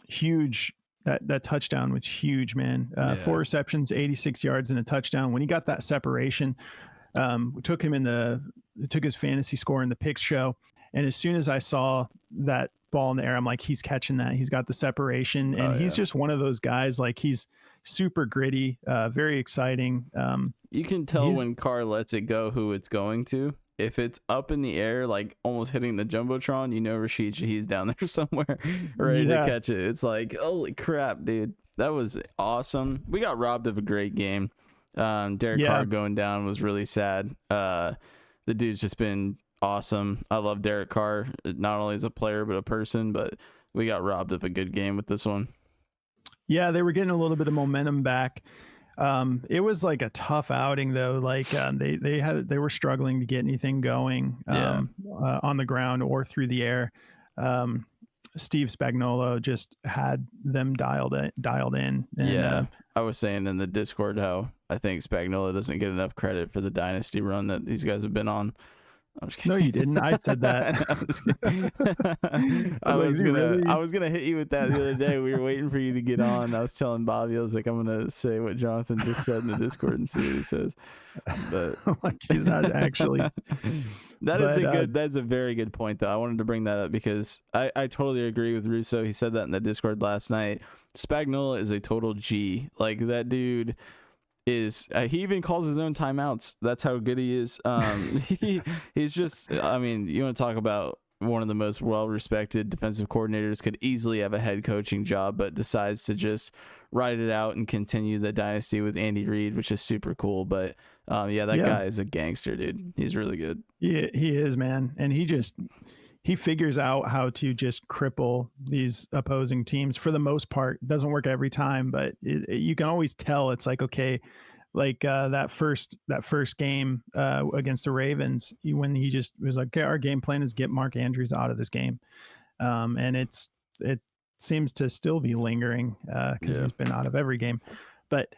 huge. That touchdown was huge, man. 4 receptions, 86 yards, and a touchdown. When he got that separation, we took his fantasy score in the picks show. And as soon as I saw that ball in the air, I'm like, he's catching that. He's got the separation, and he's just one of those guys. Like, he's super gritty, very exciting. You can tell when Carr lets it go who it's going to. If it's up in the air, like almost hitting the Jumbotron, Rashid Shaheed's down there somewhere ready to catch it. It's like, holy crap, dude. That was awesome. We got robbed of a great game. Derek Carr going down was really sad. The dude's just been awesome. I love Derek Carr, not only as a player, but a person, but we got robbed of a good game with this one. Yeah, they were getting a little bit of momentum back. It was like a tough outing though. Like they were struggling to get anything going on the ground or through the air. Steve Spagnuolo just had them dialed in. And, I was saying in the Discord how I think Spagnuolo doesn't get enough credit for the dynasty run that these guys have been on. I'm just kidding. No, you didn't. I said that. I was gonna hit you with that the other day. We were waiting for you to get on. I was telling Bobby, I was like, I'm gonna say what Jonathan just said in the Discord and see what he says. But like he's not actually. That's a very good point though. I wanted to bring that up because I totally agree with Russo. He said that in the Discord last night. Spagnuolo is a total G. Like that dude is he even calls his own timeouts. That's how good he is. He's just, I mean, you want to talk about one of the most well-respected defensive coordinators, could easily have a head coaching job, but decides to just ride it out and continue the dynasty with Andy Reid, which is super cool. But that guy is a gangster, dude. He's really good. Yeah, he is, man. And he figures out how to just cripple these opposing teams for the most part. It doesn't work every time, but you can always tell. It's like, okay, like that first game against the Ravens, when he just was like, okay, our game plan is get Mark Andrews out of this game. And it seems to still be lingering because he's been out of every game. But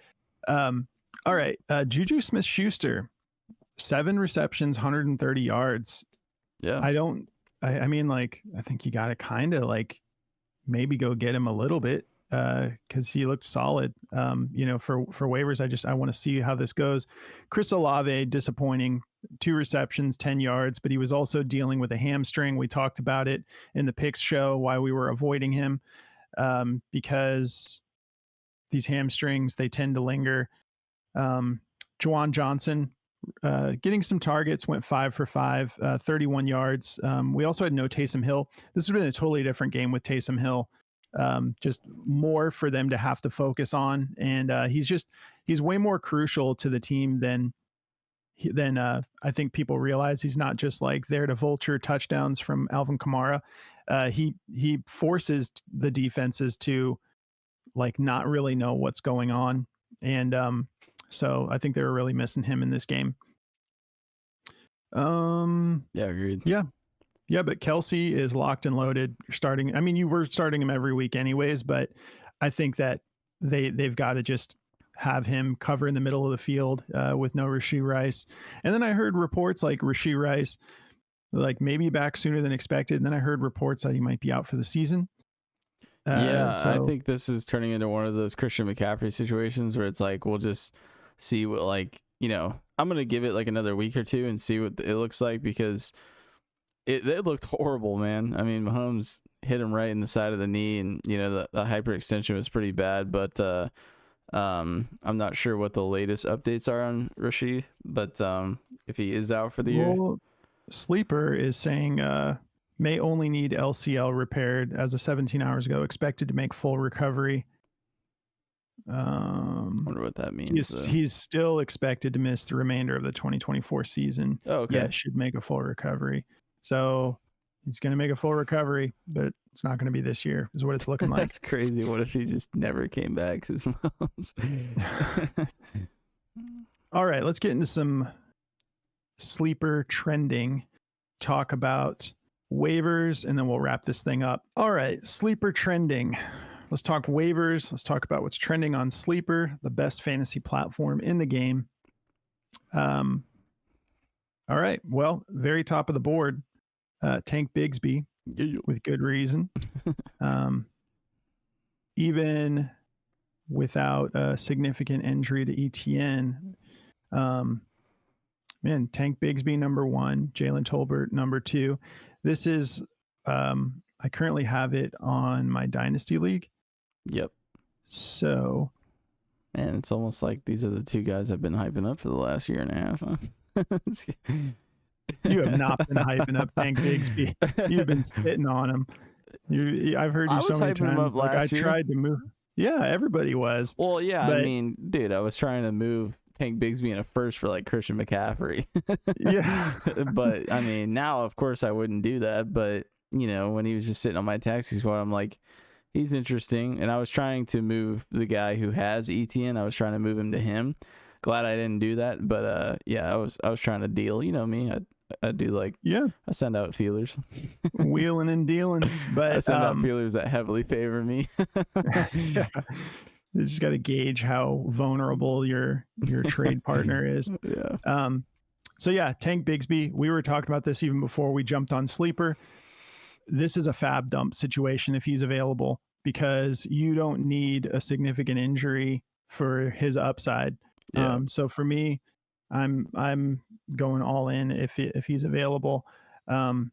all right, Juju Smith-Schuster, 7 receptions, 130 yards. Yeah. I mean, like, I think you got to kind of like maybe go get him a little bit because he looked solid. For waivers, I want to see how this goes. Chris Olave, disappointing, 2 receptions, 10 yards, but he was also dealing with a hamstring. We talked about it in the picks show, why we were avoiding him because these hamstrings, they tend to linger. Juwan Johnson, getting some targets, went 5 for 5, 31 yards. We also had no Taysom Hill. This would have been a totally different game with Taysom Hill. Just more for them to have to focus on. And he's way more crucial to the team than I think people realize. He's not just like there to vulture touchdowns from Alvin Kamara. He forces the defenses to like not really know what's going on. And so I think they were really missing him in this game. Agreed. Yeah, but Kelsey is locked and loaded. You're starting. I mean, you were starting him every week anyways, but I think that they've got to just have him cover in the middle of the field with no Rashee Rice. And then I heard reports like Rashee Rice, like maybe back sooner than expected. And then I heard reports that he might be out for the season. I think this is turning into one of those Christian McCaffrey situations where it's like, we'll just see what, like, I'm going to give it like another week or two and see what it looks like, because it looked horrible, man. I mean, Mahomes hit him right in the side of the knee, and, the hyperextension was pretty bad, but I'm not sure what the latest updates are on Rashee, but if he is out for the year. Sleeper is saying may only need LCL repaired as of 17 hours ago, expected to make full recovery. I wonder what that means. He's still expected to miss the remainder of the 2024 season. Oh, okay. Yeah, should make a full recovery. So he's going to make a full recovery, but it's not going to be this year, is what it's looking like. That's crazy. What if he just never came back? His mom's. All right, let's get into some sleeper trending. Talk about waivers, and then we'll wrap this thing up. All right, sleeper trending. Let's talk waivers. Let's talk about what's trending on Sleeper, the best fantasy platform in the game. All right, well, very top of the board, Tank Bigsby, with good reason. Even without a significant injury to ETN, man, Tank Bigsby number 1, Jalen Tolbert number 2. This is I currently have it on my Dynasty League. Yep. So, man, it's almost like these are the 2 guys I've been hyping up for the last year and a half. Huh? You have not been hyping up Tank Bigsby. You've been sitting on him. I've heard you so many times. Like I tried to move. Yeah, everybody was. Well, yeah, but, I mean, dude, I was trying to move Tank Bigsby in a first for like Christian McCaffrey. Yeah. But I mean, now of course I wouldn't do that. But when he was just sitting on my taxi squad, I'm like, he's interesting. And I was trying to move the guy who has ETN. I was trying to move him to him. Glad I didn't do that. But yeah, I was trying to deal. You know me. I do like, I send out feelers. Wheeling and dealing. But I send out feelers that heavily favor me. Yeah. You just got to gauge how vulnerable your trade partner is. Yeah. So yeah, Tank Bigsby. We were talking about this even before we jumped on Sleeper. This is a fab dump situation if he's available, because you don't need a significant injury for his upside. Yeah. So for me, I'm going all in if he's available. Jalen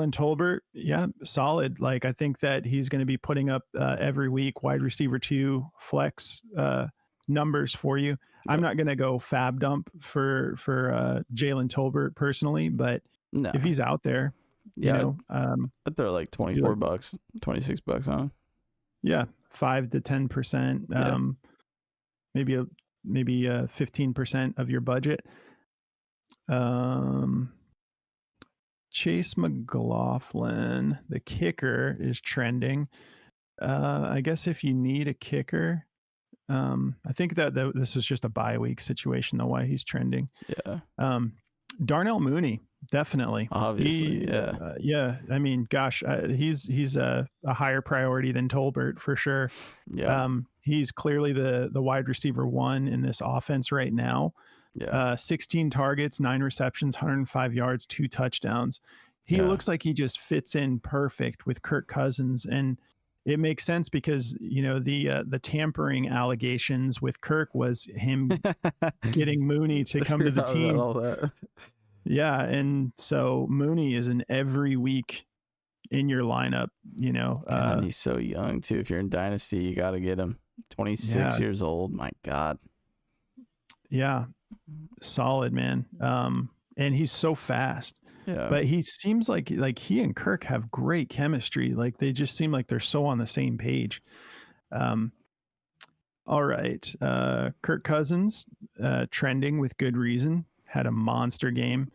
Tolbert, yeah, solid. Like, I think that he's going to be putting up every week wide receiver 2 flex numbers for you. I'm not going to go fab dump for Jalen Tolbert personally, but if he's out there, you know, but they're like $24, $26 on. Yeah, 5 to 10%, maybe 15% of your budget. Chase McLaughlin, the kicker, is trending. I guess if you need a kicker, I think that this is just a bye week situation, though, why he's trending. Yeah. Darnell Mooney, definitely. Obviously, yeah. I mean, gosh, he's a higher priority than Tolbert for sure. Yeah. He's clearly the wide receiver 1 in this offense right now. Yeah. 16 targets, 9 receptions, 105 yards, 2 touchdowns. He looks like he just fits in perfect with Kirk Cousins, and it makes sense because, you know, the tampering allegations with Kirk was him getting Mooney to come to the team. All that. Yeah, and so Mooney is an every week in your lineup, you know. God, he's so young too. If you're in Dynasty, you got to get him. 26 years old. My God. Yeah, solid, man. And he's so fast. Yeah. But he seems like he and Kirk have great chemistry. Like, they just seem like they're so on the same page. All right. Kirk Cousins, trending with good reason, had a monster game.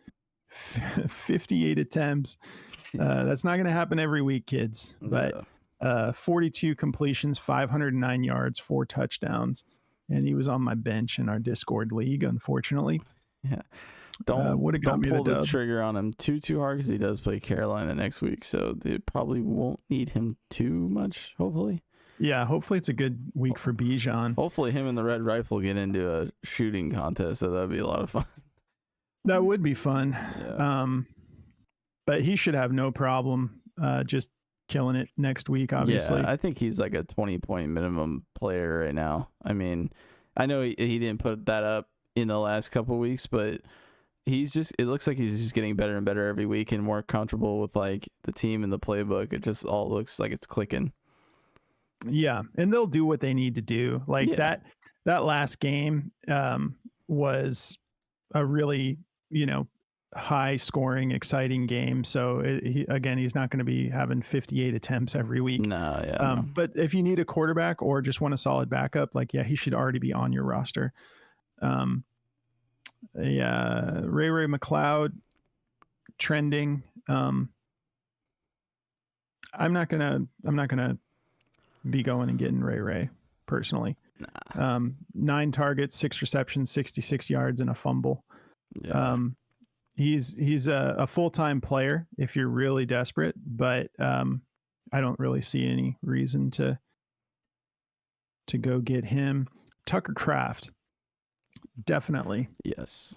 58 attempts. That's not going to happen every week, kids. But 42 completions, 509 yards, 4 touchdowns. And he was on my bench in our Discord league, unfortunately. Yeah. Don't pull the trigger on him too hard, because he does play Carolina next week. So they probably won't need him too much, hopefully. Yeah, hopefully it's a good week for Bijan. Hopefully him and the Red Rifle get into a shooting contest, so that'd be a lot of fun. That would be fun. Yeah. But he should have no problem just killing it next week, obviously. Yeah, I think he's like a 20-point minimum player right now. I mean, I know he didn't put that up in the last couple of weeks, but it looks like he's just getting better and better every week and more comfortable with like the team and the playbook. It just all looks like it's clicking. Yeah, and they'll do what they need to do. Like that last game was a really, you know, high scoring, exciting game. So he's not going to be having 58 attempts every week. No, yeah. But if you need a quarterback or just want a solid backup, like, he should already be on your roster. Ray McLeod trending. I'm not gonna be going and getting Ray personally. Nah. 9 targets, 6 receptions, 66 yards, and a fumble. Yeah. He's a full-time player if you're really desperate, but I don't really see any reason to go get him. Tucker Kraft, definitely. Yes.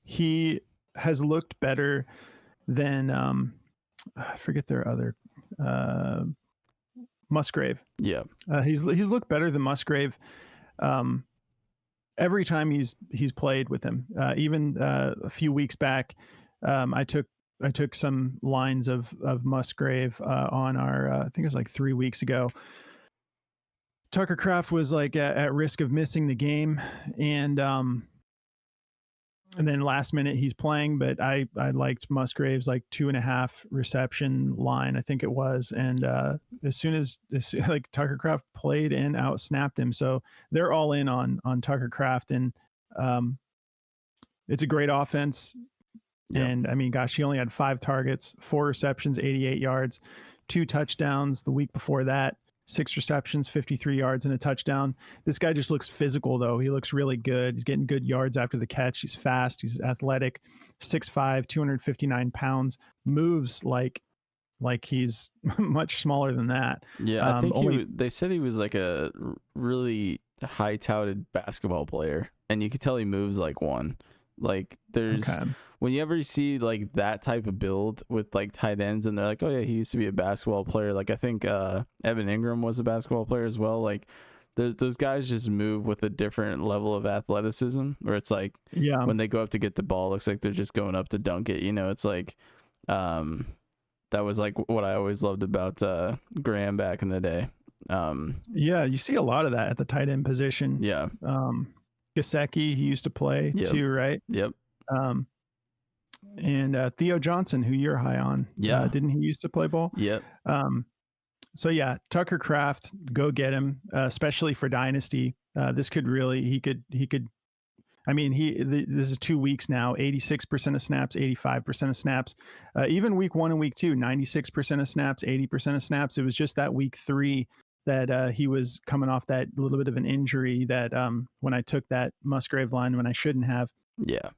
He has looked better than I forget their other Musgrave. Yeah. He's looked better than Musgrave every time he's played with him. Even a few weeks back, I took some lines of Musgrave on our I think it was like 3 weeks ago. Tucker Kraft was like at risk of missing the game, and then last minute he's playing, but I liked Musgrave's like 2.5 reception line, I think it was. And as soon as like Tucker Kraft played and out snapped him. So they're all in on Tucker Kraft, and it's a great offense. Yep. And I mean, gosh, he only had 5 targets, 4 receptions, 88 yards, 2 touchdowns. The week before that, 6 receptions, 53 yards and a touchdown. This guy just looks physical, though. He looks really good. He's getting good yards after the catch. He's fast. He's athletic. 6'5", 259 pounds. Moves like he's much smaller than that. Yeah, I think they said he was like a really high touted basketball player, and you could tell he moves like one. Like there's whenever you see like that type of build with like tight ends, and they're like, oh yeah, he used to be a basketball player. Like I think Evan Ingram was a basketball player as well. Like those guys just move with a different level of athleticism, where it's like when they go up to get the ball, it looks like they're just going up to dunk it. You know, it's like that was like what I always loved about Graham back in the day. Yeah, you see a lot of that at the tight end position. Yeah. Gesicki, he used to play too, right? Yep. And Theo Johnson, who you're high on. Yeah. Didn't he used to play ball? Yep. So yeah, Tucker Kraft, go get him, especially for Dynasty. This could really, he could, I mean, this is 2 weeks now, 86% of snaps, 85% of snaps. Even week 1 and week 2, 96% of snaps, 80% of snaps. It was just that week 3 that he was coming off that little bit of an injury that when I took that Musgrave line when I shouldn't have. Yeah.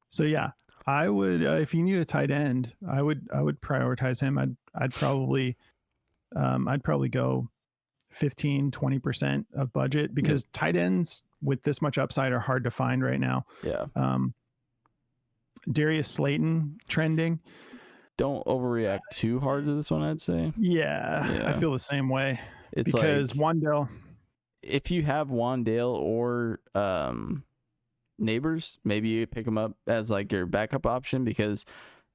So yeah, I would if you need a tight end, I would prioritize him. I'd probably go 15-20% of budget, because tight ends with this much upside are hard to find right now. Yeah. Darius Slayton trending. Don't overreact too hard to this one, I'd say. Yeah. I feel the same way. It's because like, Wandale, if you have Wandale or Neighbors, maybe you pick him up as like your backup option, because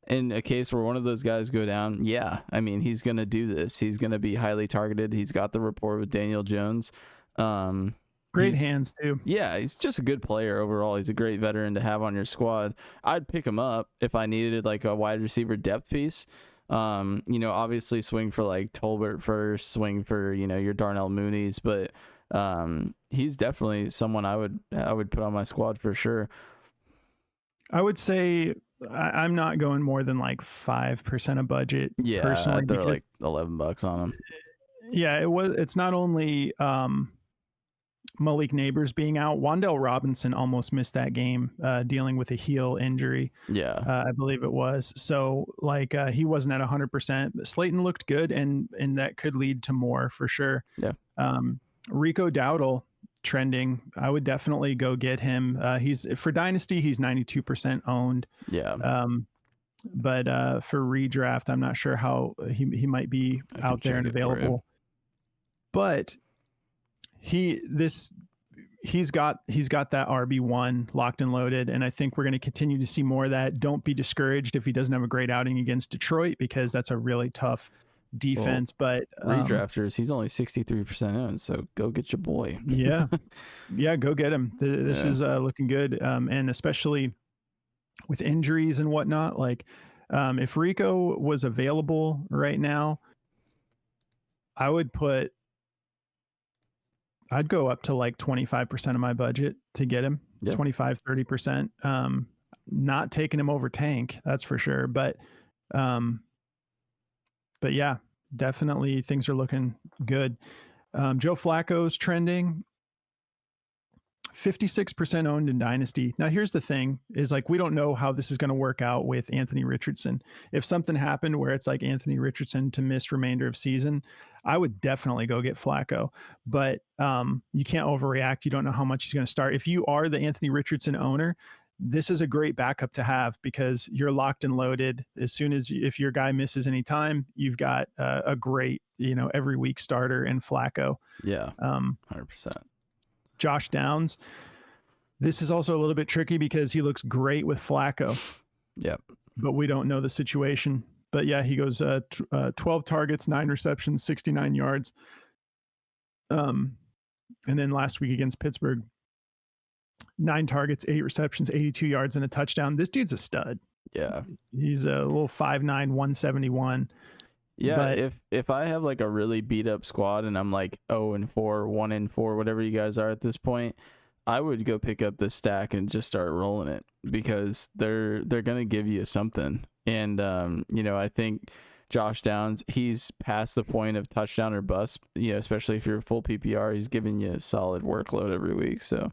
in a case where one of those guys go down, I mean, he's going to do this. He's going to be highly targeted. He's got the rapport with Daniel Jones. Great hands too. Yeah, he's just a good player overall. He's a great veteran to have on your squad. I'd pick him up if I needed like a wide receiver depth piece. Obviously swing for like Tolbert first, swing for, your Darnell Mooney's, but he's definitely someone I would put on my squad for sure. I would say I'm not going more than like 5% of budget. Yeah, personally, they're like $11 on him. Yeah, it's not only Malik Neighbors being out. Wandale Robinson almost missed that game, dealing with a heel injury. Yeah, I believe it was. So he wasn't at 100%. Slayton looked good, and that could lead to more for sure. Yeah. Rico Dowdle trending. I would definitely go get him. He's for Dynasty, he's 92% owned. Yeah. But for redraft, I'm not sure how he might be out there and available. But he's got that RB1 locked and loaded, and I think we're going to continue to see more of that. Don't be discouraged if he doesn't have a great outing against Detroit, because that's a really tough defense. But redrafters, he's only 63% owned, so go get your boy. yeah, go get him. This is looking good, and especially with injuries and whatnot. If Rico was available right now, I'd go up to like 25% of my budget to get him. 25-30%. Not taking him over Tank, that's for sure. But yeah, definitely things are looking good. Joe Flacco's trending 56% owned in Dynasty. Now here's the thing is we don't know how this is going to work out with Anthony Richardson. If something happened where it's like Anthony Richardson to miss remainder of season, I would definitely go get Flacco, but you can't overreact. You don't know how much he's going to start. If you are the Anthony Richardson owner, this is a great backup to have, because you're locked and loaded. As soon as if your guy misses any time, you've got a great, every week starter in Flacco. Yeah. 100%. Josh Downs. This is also a little bit tricky because he looks great with Flacco. Yep. But we don't know the situation. But yeah, he goes 12 targets, 9 receptions, 69 yards. And then last week against Pittsburgh, 9 targets, 8 receptions, 82 yards, and a touchdown. This dude's a stud. Yeah. He's a little 5'9", 171. Yeah, but if I have like a really beat up squad and I'm like 0-4, 1-4, whatever you guys are at this point, I would go pick up this stack and just start rolling it, because they're gonna give you something. And I think Josh Downs, he's past the point of touchdown or bust. Especially if you're full PPR, he's giving you a solid workload every week. So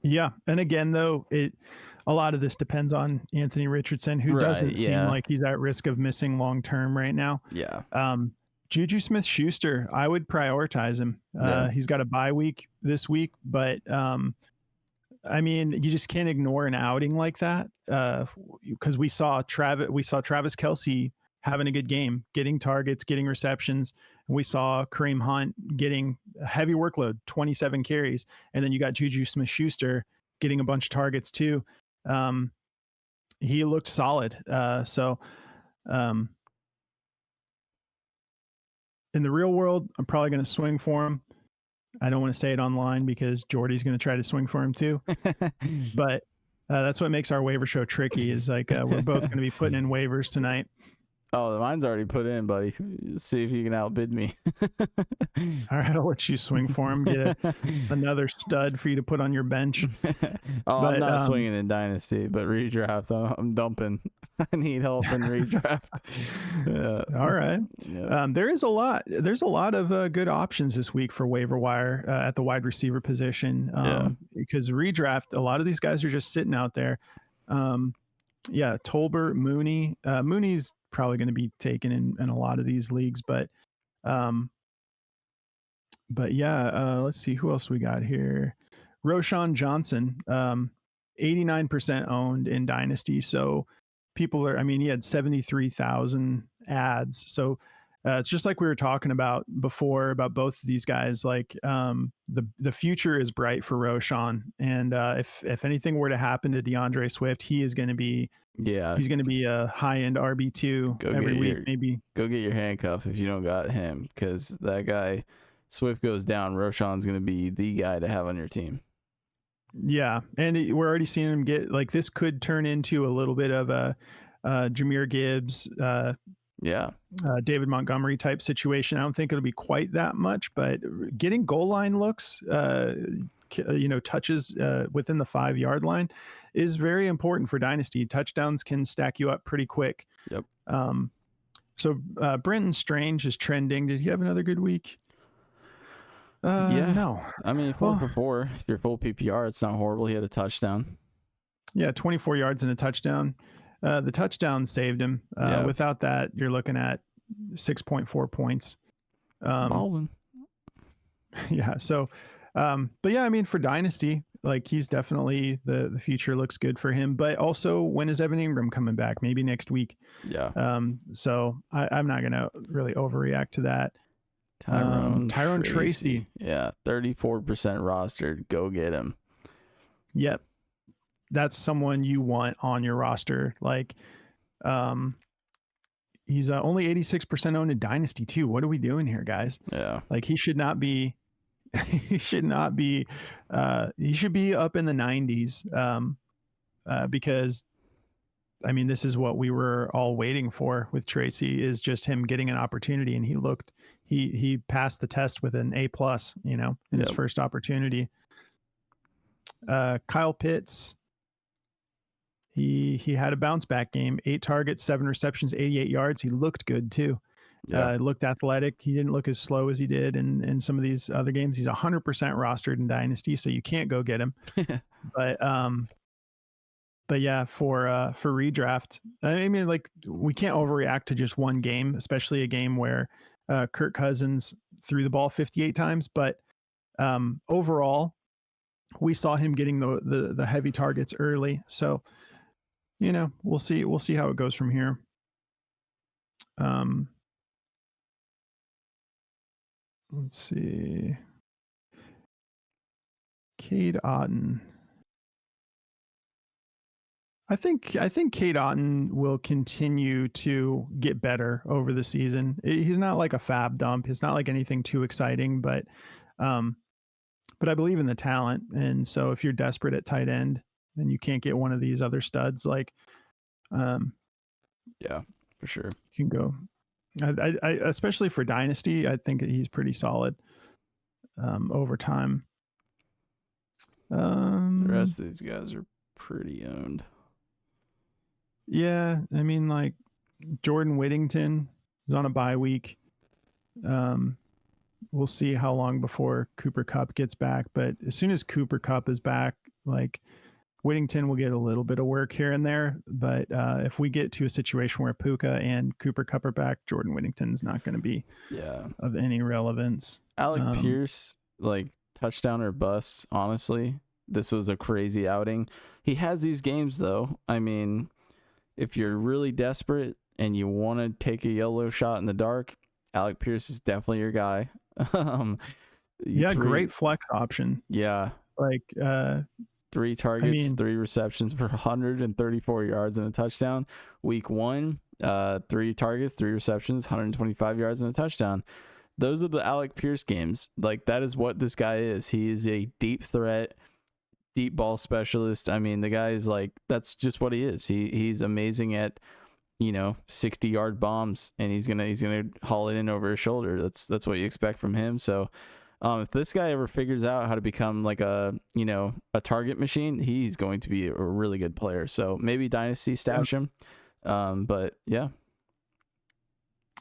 yeah, and again though, a lot of this depends on Anthony Richardson, who doesn't seem like he's at risk of missing long term right now. Yeah. Juju Smith-Schuster, I would prioritize him. He's got a bye week this week, but I mean, you just can't ignore an outing like that because we saw Travis Kelce having a good game, getting targets, getting receptions. We saw Kareem Hunt getting a heavy workload, 27 carries, and then you got Juju Smith-Schuster getting a bunch of targets too. He looked solid. In the real world, I'm probably going to swing for him. I don't want to say it online because Jordy's going to try to swing for him too. But that's what makes our waiver show tricky is like we're both going to be putting in waivers tonight. Oh, mine's already put in, buddy. See if you can outbid me. All right, I'll let you swing for him. Get another stud for you to put on your bench. I'm not swinging in Dynasty, but redraft, I'm dumping. I need help in redraft. All right. Yeah. There's a lot of good options this week for waiver wire at the wide receiver position because redraft, a lot of these guys are just sitting out there. Tolbert, Mooney. Mooney's probably going to be taken in a lot of these leagues, but let's see who else we got here. Roshan Johnson, 89% owned in Dynasty. So he had 73,000 ads. So it's just like we were talking about before about both of these guys. Like the future is bright for Roshan, and if anything were to happen to DeAndre Swift, he is going to be he's going to be a high end RB2 every week. Maybe go get your handcuff if you don't got him, because that guy Swift goes down, Roshan's going to be the guy to have on your team. Yeah, and we're already seeing him get like this could turn into a little bit of a Jahmyr Gibbs. David Montgomery type situation. I don't think it'll be quite that much, but getting goal line looks, touches within the 5-yard line is very important for Dynasty. Touchdowns can stack you up pretty quick. Yep. So Brenton Strange is trending. Did he have another good week? No. I mean, 4 for 4. If you're full PPR, it's not horrible. He had a touchdown. Yeah, 24 yards and a touchdown. The touchdown saved him. Without that, you're looking at 6.4 points. Ballin'. Yeah. So, but yeah, I mean, for Dynasty, like he's definitely the future looks good for him. But also, when is Evan Ingram coming back? Maybe next week. Yeah. So I'm not gonna really overreact to that. Tyrone Tracy. Yeah, 34% rostered. Go get him. Yep. That's someone you want on your roster. Like, he's only 86% owned in Dynasty too. What are we doing here, guys? Yeah. Like he should not be, he should be up in the 90s. Because I mean, this is what we were all waiting for with Tracy is just him getting an opportunity. And he passed the test with an A+, in his first opportunity. Kyle Pitts, he had a bounce back game, 8 targets, 7 receptions, 88 yards. He looked good too. Looked athletic. He didn't look as slow as he did in some of these other games. He's 100% rostered in Dynasty, so you can't go get him. But yeah, for redraft, I mean, like we can't overreact to just one game, especially a game where Kirk Cousins threw the ball 58 times. But overall, we saw him getting the heavy targets early. So, we'll see how it goes from here. Let's see. Cade Otton. I think Cade Otton will continue to get better over the season. He's not like a fab dump. It's not like anything too exciting, but I believe in the talent. And so if you're desperate at tight end and you can't get one of these other studs, like, yeah, for sure, you can go. I especially for Dynasty, I think that he's pretty solid over time. The rest of these guys are pretty owned. Yeah, I mean, like Jordan Whittington, He's on a bye week. We'll see how long before Cooper Kupp gets back. But as soon as Cooper Kupp is back, like Whittington will get a little bit of work here and there. But if we get to a situation where Puka and Cooper Kupp are back, Jordan Whittington's not going to be of any relevance. Alec Pierce, like touchdown or bust, honestly. This was a crazy outing. He has these games, though. I mean, if you're really desperate and you want to take a yellow shot in the dark, Alec Pierce is definitely your guy. Great flex option. Yeah. Like 3 targets, 3 receptions for 134 yards and a touchdown. Week 1, 3 targets, 3 receptions, 125 yards and a touchdown. Those are the Alec Pierce games. Like, that is what this guy is. He is a deep threat, deep ball specialist. I mean, the guy is like, that's just what he is. He's amazing at, 60-yard bombs, and he's gonna haul it in over his shoulder. That's what you expect from him. So if this guy ever figures out how to become like a target machine, he's going to be a really good player. So maybe Dynasty stash him. But yeah.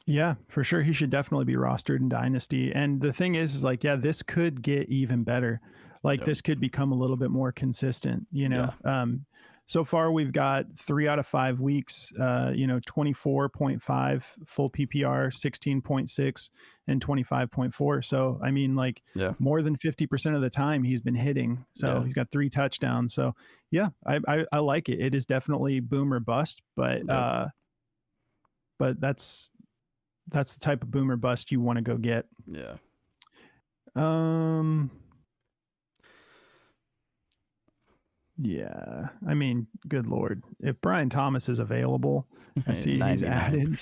Yeah, for sure. He should definitely be rostered in Dynasty. And the thing is like, this could get even better. Like this could become a little bit more consistent, So far we've got 3 out of 5 weeks, 24.5 full PPR, 16.6 and 25.4. So, I mean, like more than 50% of the time he's been hitting. So he's got 3 touchdowns. So I like it. It is definitely boom or bust, but that's the type of boom or bust you want to go get. Yeah. Yeah, I mean, good Lord. If Brian Thomas is available, I see he's added.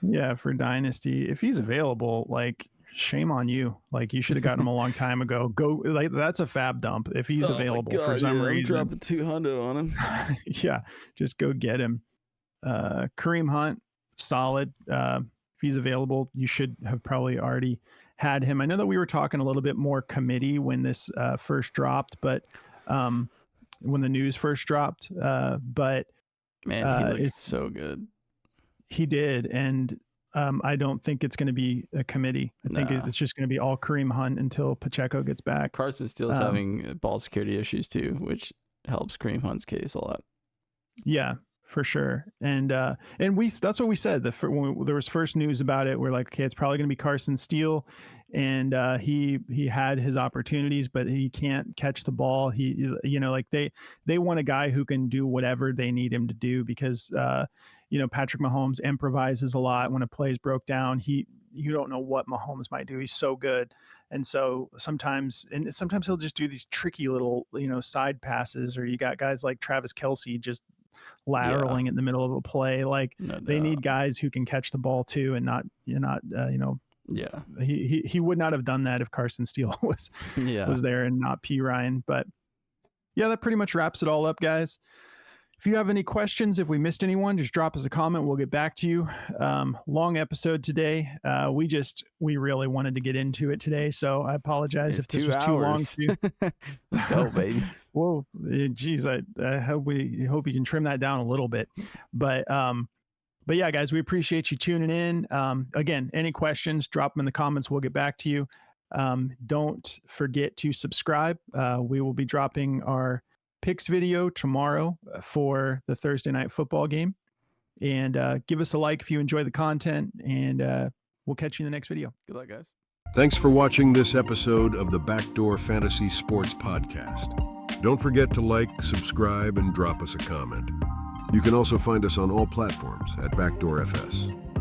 Yeah, for Dynasty. If he's available, like, shame on you. Like, you should have gotten him a long time ago. Go, like, that's a fab dump. If he's available for some reason. I'm dropping $200 on him. Yeah, just go get him. Kareem Hunt, solid. If he's available, you should have probably already had him. I know that we were talking a little bit more committee when this first dropped, but when the news first dropped, but man, he looked so good. He did, and I don't think it's going to be a committee. I think it's just going to be all Kareem Hunt until Pacheco gets back. Carson Steele's having ball security issues too, which helps Kareem Hunt's case a lot. Yeah, for sure. And that's what we said. When there was first news about it, we're like, okay, it's probably going to be Carson Steele. And he had his opportunities, but he can't catch the ball. He, like they want a guy who can do whatever they need him to do because, Patrick Mahomes improvises a lot. When a play's broke down, you don't know what Mahomes might do. He's so good. And so sometimes he'll just do these tricky little, side passes, or you got guys like Travis Kelce just lateraling in the middle of a play. Like they need guys who can catch the ball too, and not. Yeah, he would not have done that if Carson Steele was there and not P. Ryan. But yeah, that pretty much wraps it all up, guys. If you have any questions, if we missed anyone, just drop us a comment. We'll get back to you. Long episode today. We really wanted to get into it today, so I apologize if this was too long for you. Let's go, baby. Whoa, geez, I hope you can trim that down a little bit, but yeah, guys, we appreciate you tuning in. Again, any questions, drop them in the comments. We'll get back to you. Don't forget to subscribe. We will be dropping our picks video tomorrow for the Thursday night football game. And give us a like if you enjoy the content, and we'll catch you in the next video. Good luck, guys. Thanks for watching this episode of the Backdoor Fantasy Sports Podcast. Don't forget to like, subscribe, and drop us a comment. You can also find us on all platforms at BackdoorFS.